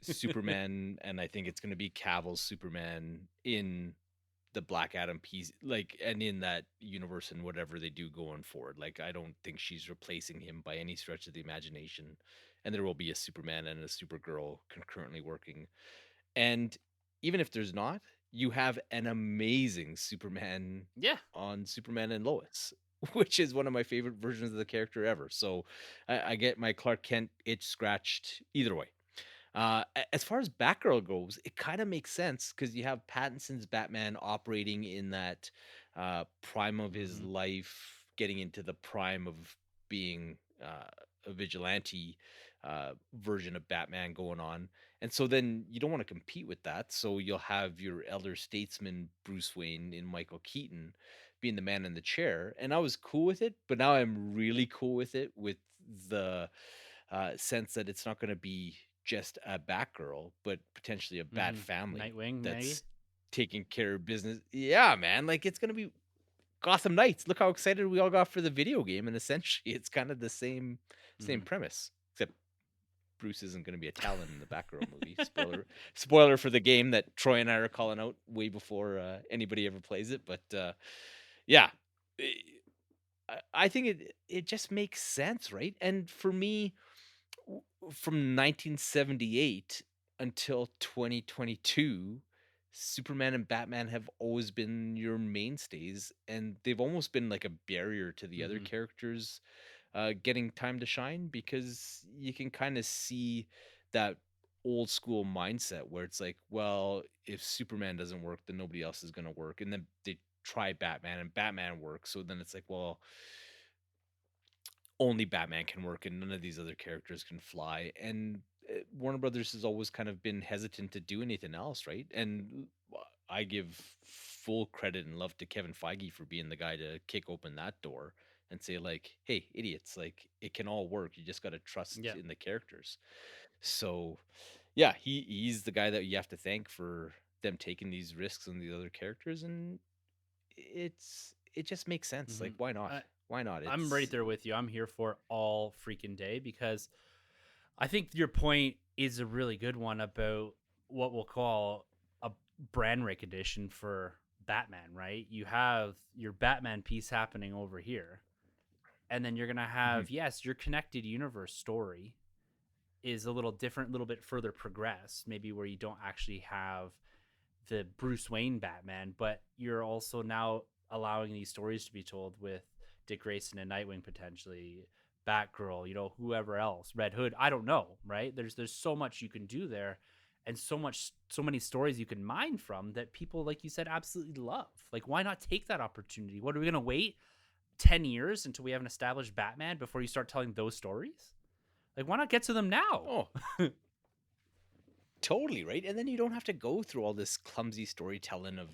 Superman, and I think it's going to be Cavill's Superman in the Black Adam piece, like, and in that universe and whatever they do going forward. Like, I don't think she's replacing him by any stretch of the imagination, and there will be a Superman and a Supergirl concurrently working. And even if there's not, you have an amazing Superman Yeah. on Superman and Lois, which is one of my favorite versions of the character ever. So I get my Clark Kent itch scratched either way. As far as Batgirl goes, it kind of makes sense because you have Pattinson's Batman operating in that prime of his Mm-hmm. life, getting into the prime of being a vigilante version of Batman going on. And so then you don't want to compete with that. So you'll have your elder statesman, Bruce Wayne, in Michael Keaton being the man in the chair. And I was cool with it, but now I'm really cool with it, with the sense that it's not going to be just a Batgirl, but potentially a Bat Mm-hmm. family Nightwing, maybe. that's taking care of business. Yeah, man. Like, it's going to be Gotham Knights. Look how excited we all got for the video game. And essentially, it's kind of the same Mm-hmm. premise, except Bruce isn't going to be a Talon in the Batgirl movie. Spoiler for the game that Troy and I are calling out way before anybody ever plays it. But yeah, I think it just makes sense, right? And for me, from 1978 until 2022, Superman and Batman have always been your mainstays, and they've almost been like a barrier to the other Mm-hmm. characters getting time to shine, because you can kind of see that old school mindset where it's like, well, if Superman doesn't work, then nobody else is going to work. And then they try Batman and Batman works. So then it's like, well, only Batman can work and none of these other characters can fly. And Warner Brothers has always kind of been hesitant to do anything else, right? And I give full credit and love to Kevin Feige for being the guy to kick open that door and say like, hey, idiots, like it can all work. You just got to trust Yeah. in the characters. So yeah, he's the guy that you have to thank for them taking these risks on the other characters, and it just makes sense. Like, Mhm. why not? I, Why not? I'm right It's there with you. I'm here for all freaking day because I think your point is a really good one about what we'll call a brand recognition for Batman, right? You have your Batman piece happening over here, and then you're going to Mhm. have, yes, your connected universe story is a little different, a little bit further progressed, maybe where you don't actually have the Bruce Wayne Batman, but you're also now allowing these stories to be told with Dick Grayson and Nightwing potentially, Batgirl, whoever else, Red Hood. I don't know, right? There's so much you can do there, and so many stories you can mine from that people, like you said, absolutely love. Like, why not take that opportunity? What are we gonna wait 10 years until we have an established Batman before you start telling those stories? Like, why not get to them now? oh, totally right. And then you don't have to go through all this clumsy storytelling of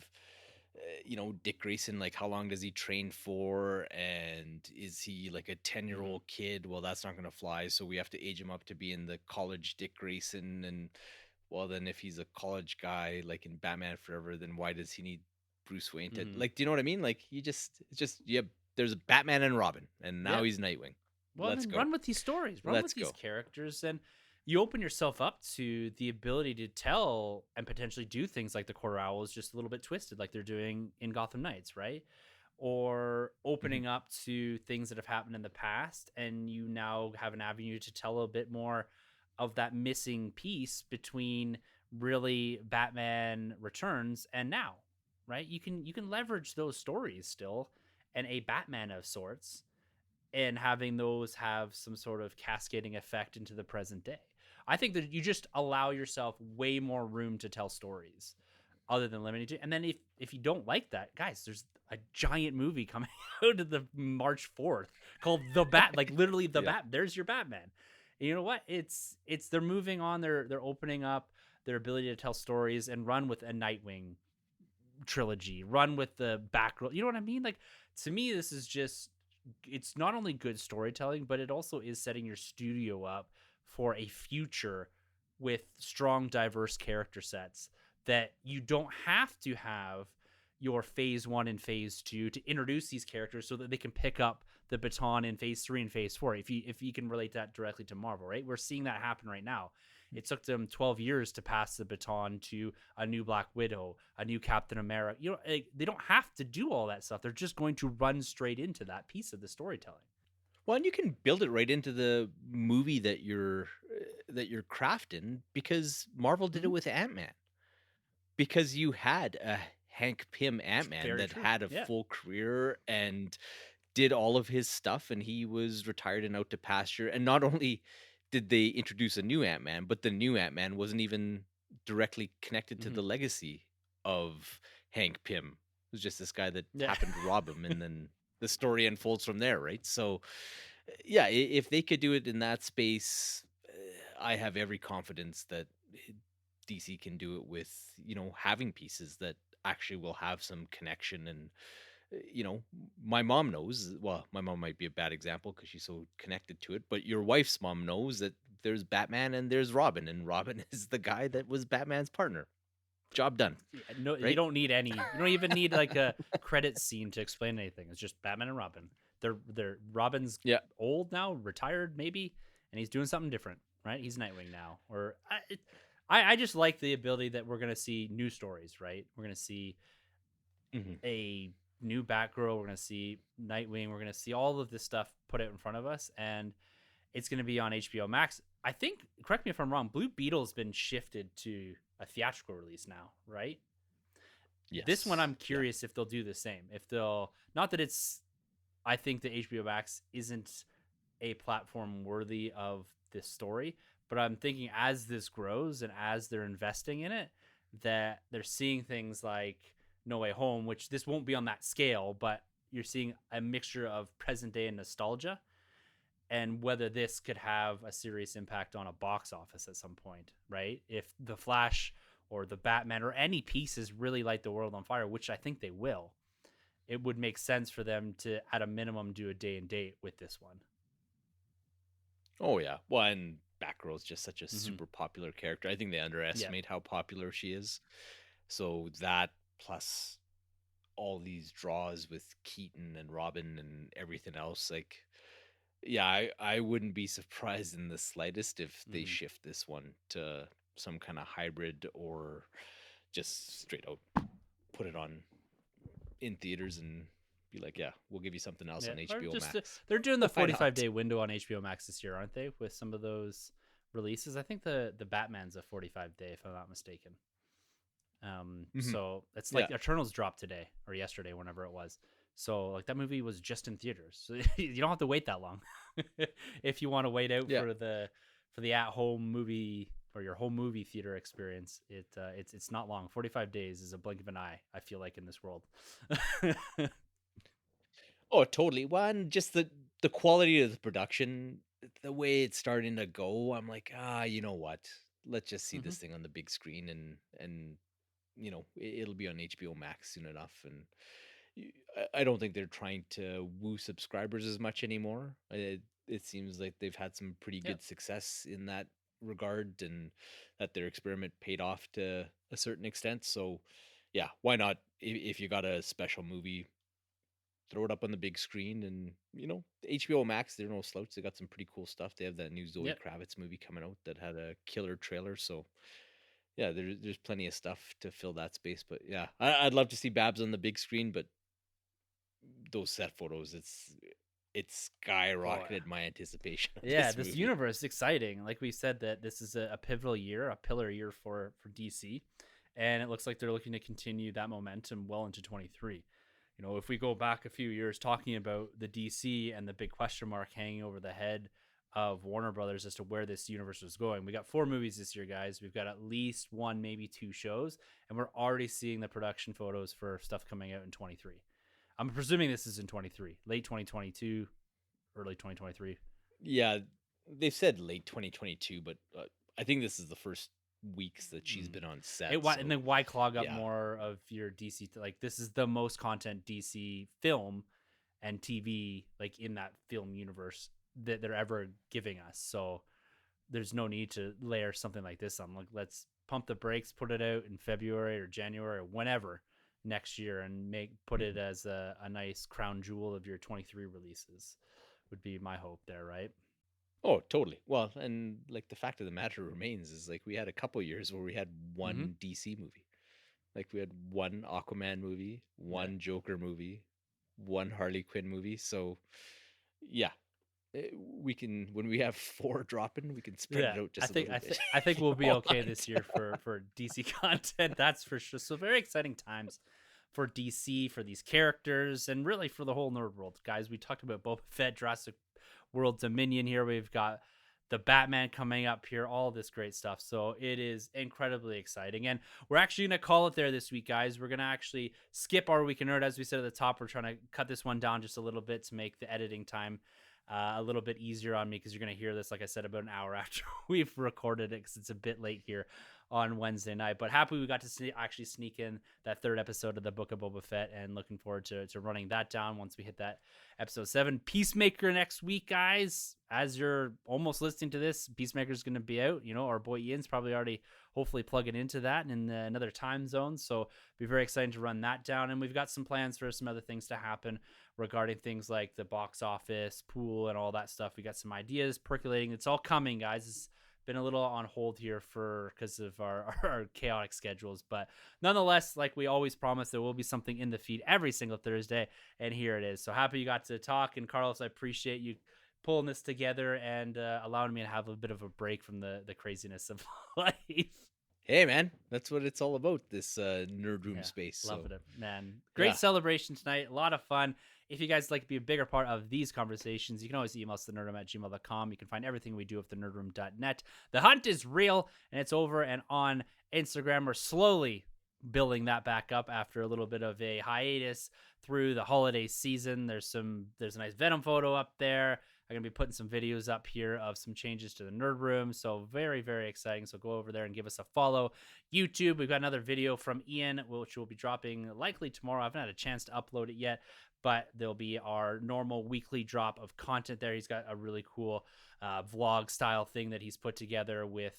Dick Grayson, like how long does he train for, and is he like a 10-year-old kid? Well, that's not going to fly, so we have to age him up to be in the college Dick Grayson. And well, then if he's a college guy like in Batman Forever, then why does he need Bruce Wayne to, Mm-hmm. like, do you know what I mean? Like, it's just, yeah, there's Batman and Robin, and now Yeah. he's Nightwing. Well, Let's then go. run with these stories, run with Let's these go. characters, and you open yourself up to the ability to tell and potentially do things like the Quarter Owl is just a little bit twisted, like they're doing in Gotham Knights, right? Or Mhm. opening up to things that have happened in the past, and you now have an avenue to tell a bit more of that missing piece between really Batman Returns and now, right? You can leverage those stories still, and a Batman of sorts, and having those have some sort of cascading effect into the present day. I think that you just allow yourself way more room to tell stories other than limiting to. And then if you don't like that, guys, there's a giant movie coming out of the March 4th called The Bat, like literally The Yeah. Bat. There's your Batman. And you know what? It's they're moving on, they're opening up their ability to tell stories and run with a Nightwing trilogy, run with the Batgirl. You know what I mean? Like, to me, this is just, it's not only good storytelling, but it also is setting your studio up for a future with strong, diverse character sets that you don't have to have your phase one and phase two to introduce these characters so that they can pick up the baton in phase three and phase four. If you can relate that directly to Marvel, right? We're seeing that happen right now. It took them 12 years to pass the baton to a new Black Widow, a new Captain America. They don't have to do all that stuff. They're just going to run straight into that piece of the storytelling. Well, and you can build it right into the movie that you're crafting, because Marvel did it Mm-hmm. with Ant-Man. Because you had a Hank Pym Ant-Man Very that true. had a Yeah. full career and did all of his stuff, and he was retired and out to pasture. And not only did they introduce a new Ant-Man, but the new Ant-Man wasn't even directly connected to Mm-hmm. the legacy of Hank Pym. It was just this guy that Yeah. happened to rob him, and then the story unfolds from there, right? So, yeah, if they could do it in that space, I have every confidence that DC can do it with, having pieces that actually will have some connection. And my mom knows, well, my mom might be a bad example because she's so connected to it, but your wife's mom knows that there's Batman and there's Robin, and Robin is the guy that was Batman's partner. Job done, Yeah, no, you right? don't need any. You don't even need like a credit scene to explain anything. It's just Batman and Robin. They're Robin's Yeah. old now, retired maybe, and he's doing something different, right? He's Nightwing now. Or I just like the ability that we're gonna see new stories, right? We're gonna see Hmm. a new Batgirl. We're gonna see Nightwing. We're gonna see all of this stuff put out in front of us, and it's gonna be on HBO Max. I think. Correct me if I'm wrong. Blue Beetle's been shifted to a theatrical release now, right? This one, Yes. I'm Yeah. curious if they'll do the same. If they'll, not that it's, I think that HBO Max isn't a platform worthy of this story, but I'm thinking as this grows and as they're investing in it, that they're seeing things like No Way Home, which this won't be on that scale, but you're seeing a mixture of present day and nostalgia, and whether this could have a serious impact on a box office at some point, right? If the Flash or the Batman or any pieces really light the world on fire, which I think they will, it would make sense for them to, at a minimum, do a day and date with this one. Oh yeah. Well, and Batgirl is just such a Mhm. super popular character. I think they underestimate how popular she is. So that plus all these draws with Keaton and Robin and everything else, like, yeah, I wouldn't be surprised in the slightest if they Mhm. shift this one to some kind of hybrid or just straight out put it on in theaters and be like, yeah, we'll give you something else Yeah, on or HBO just Max. they're doing the Why not? 45-day window on HBO Max this year, aren't they? With some of those releases, I think the Batman's a 45-day, if I'm not mistaken. Mhm. So it's Yeah. like Eternals dropped today or yesterday, whenever it was. So like that movie was just in theaters, so you don't have to wait that long if you want to wait out Yeah. for the at-home movie or your home movie theater experience. It's not long. 45 days is a blink of an eye, I feel like, in this world. Oh, totally. One, just the quality of the production, the way it's starting to go. I'm like, you know what? Let's just see Mhm. this thing on the big screen, and it'll be on HBO Max soon enough. And I don't think they're trying to woo subscribers as much anymore. It seems like they've had some pretty Yep. good success in that regard, and that their experiment paid off to a certain extent. So, yeah, why not? If you got a special movie, throw it up on the big screen. And HBO Max, they're no slouch. They got some pretty cool stuff. They have that new Zoe Yep. Kravitz movie coming out that had a killer trailer. So yeah, there's plenty of stuff to fill that space. But yeah, I'd love to see Babs on the big screen, but those set photos, it's Oh skyrocketed my anticipation of yeah, this this movie. universe is exciting. Like we said, that this is a pivotal year, a pillar year for DC, and it looks like they're looking to continue that momentum well into 23. If we go back a few years talking about the DC and the big question mark hanging over the head of Warner Brothers as to where this universe was going, we got 4 movies this year, guys. We've got at least 1, maybe 2 shows, and we're already seeing the production photos for stuff coming out in 23. I'm presuming this is in 23, late 2022, early 2023. Yeah, they've said late 2022, but I think this is the first weeks that she's Mm. been on set. And then why clog up Yeah. more of your DC? Like, this is the most content DC film and TV, like, in that film universe that they're ever giving us. So there's no need to layer something like this on. Like, let's pump the brakes, put it out in February or January or whenever next year, and put it as a nice crown jewel of your 23 releases. Would be my hope there, right? Oh, totally. Well, and like the fact of the matter remains is, like, we had a couple years where we had Mm-hmm. one DC movie. Like, we had one Aquaman movie, Yeah. one Joker movie, one Harley Quinn movie. So yeah, we can, when we have four dropping, we can spread Yeah, it out just a little bit. I think we'll be okay What? this year for DC content. That's for sure. So very exciting times for DC, for these characters, and really for the whole nerd world, guys. We talked about Boba Fett, Jurassic World Dominion. Here we've got the Batman coming up here, all this great stuff. So it is incredibly exciting, and we're actually gonna call it there this week, guys. We're gonna actually skip our week in nerd, as we said at the top. We're trying to cut this one down just a little bit to make the editing time a little bit easier on me, because you're going to hear this, like I said, about an hour after we've recorded it, because it's a bit late here on Wednesday night. But happy we got to actually sneak in that 3rd episode of the Book of Boba Fett, and looking forward to running that down once we hit that episode 7. Peacemaker next week, guys. As you're almost listening to this, Peacemaker's going to be out. Our boy Ian's probably already hopefully plugging into that in another time zone. So be very excited to run that down. And we've got some plans for some other things to happen regarding things like the box office, pool, and all that stuff. We got some ideas percolating. It's all coming, guys. It's been a little on hold here because of our chaotic schedules. But nonetheless, like we always promise, there will be something in the feed every single Thursday. And here it is. So happy you got to talk. And Carlos, I appreciate you pulling this together and allowing me to have a bit of a break from the craziness of life. Hey man, that's what it's all about, this nerd room space. Loving So it, man. Great celebration tonight. A lot of fun. If you guys like to be a bigger part of these conversations, you can always email us, thenerdroom@gmail.com. You can find everything we do at thenerdroom.net. The hunt is real, and it's over and on Instagram. We're slowly building that back up after a little bit of a hiatus through the holiday season. There's a nice Venom photo up there. I'm going to be putting some videos up here of some changes to the Nerd Room. So very, very exciting. So go over there and give us a follow. YouTube, we've got another video from Ian, which will be dropping likely tomorrow. I haven't had a chance to upload it yet, but there'll be our normal weekly drop of content there. He's got a really cool vlog style thing that he's put together with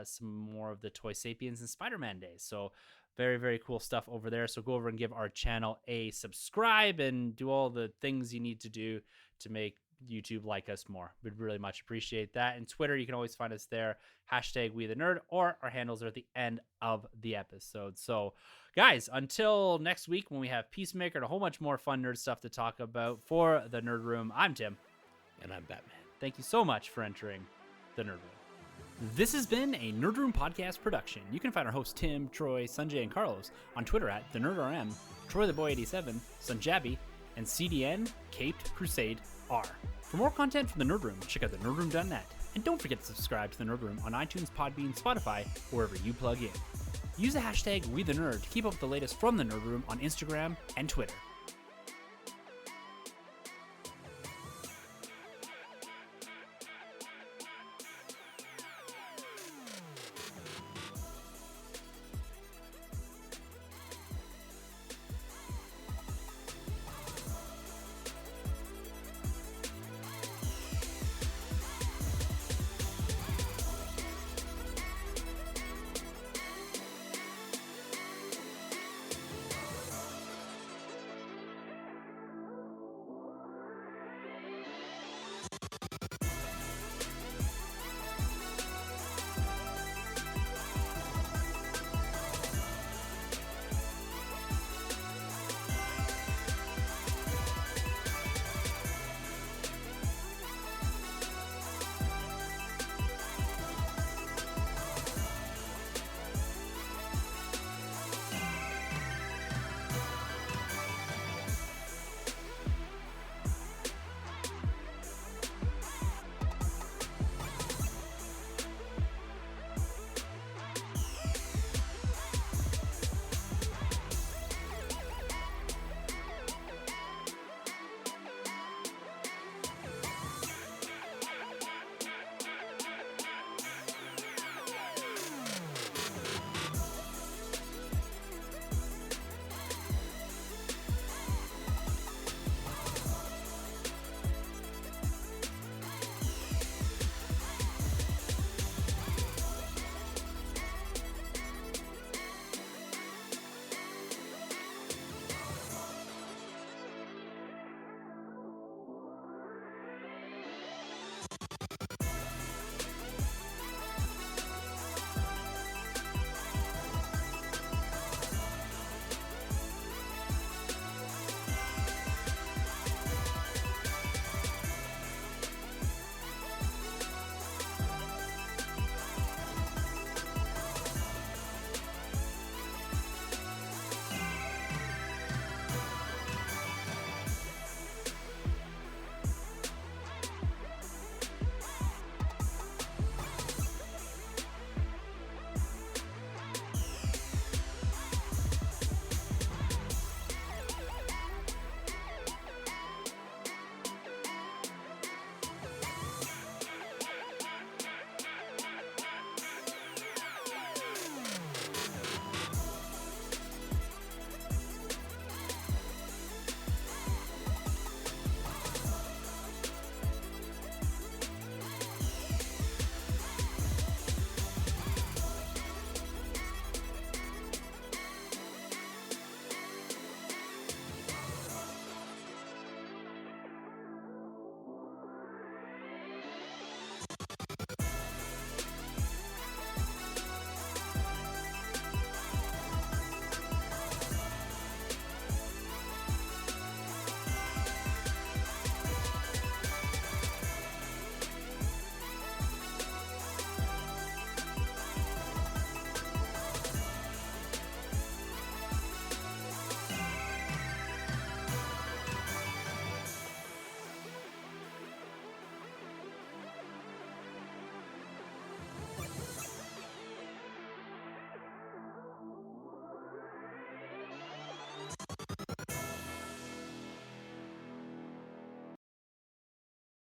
some more of the Toy Sapiens and Spider-Man days. So very, very cool stuff over there. So go over and give our channel a subscribe and do all the things you need to do to make YouTube like us more. We'd really much appreciate that. And Twitter, you can always find us there. #WeTheNerd, or our handles are at the end of the episode. So guys, until next week when we have Peacemaker and a whole bunch more fun nerd stuff to talk about for the Nerd Room, I'm Tim. And I'm Batman. Thank you so much for entering the Nerd Room. This has been a Nerd Room podcast production. You can find our hosts Tim, Troy, Sanjay, and Carlos on Twitter at TheNerdRM, TroyTheBoy87, Sunjabi, and CDN Caped Crusade R. For more content from the Nerd Room, check out thenerdroom.net. And don't forget to subscribe to the Nerd Room on iTunes, Podbean, Spotify, or wherever you plug in. Use the #WeTheNerd to keep up with the latest from the Nerd Room on Instagram and Twitter.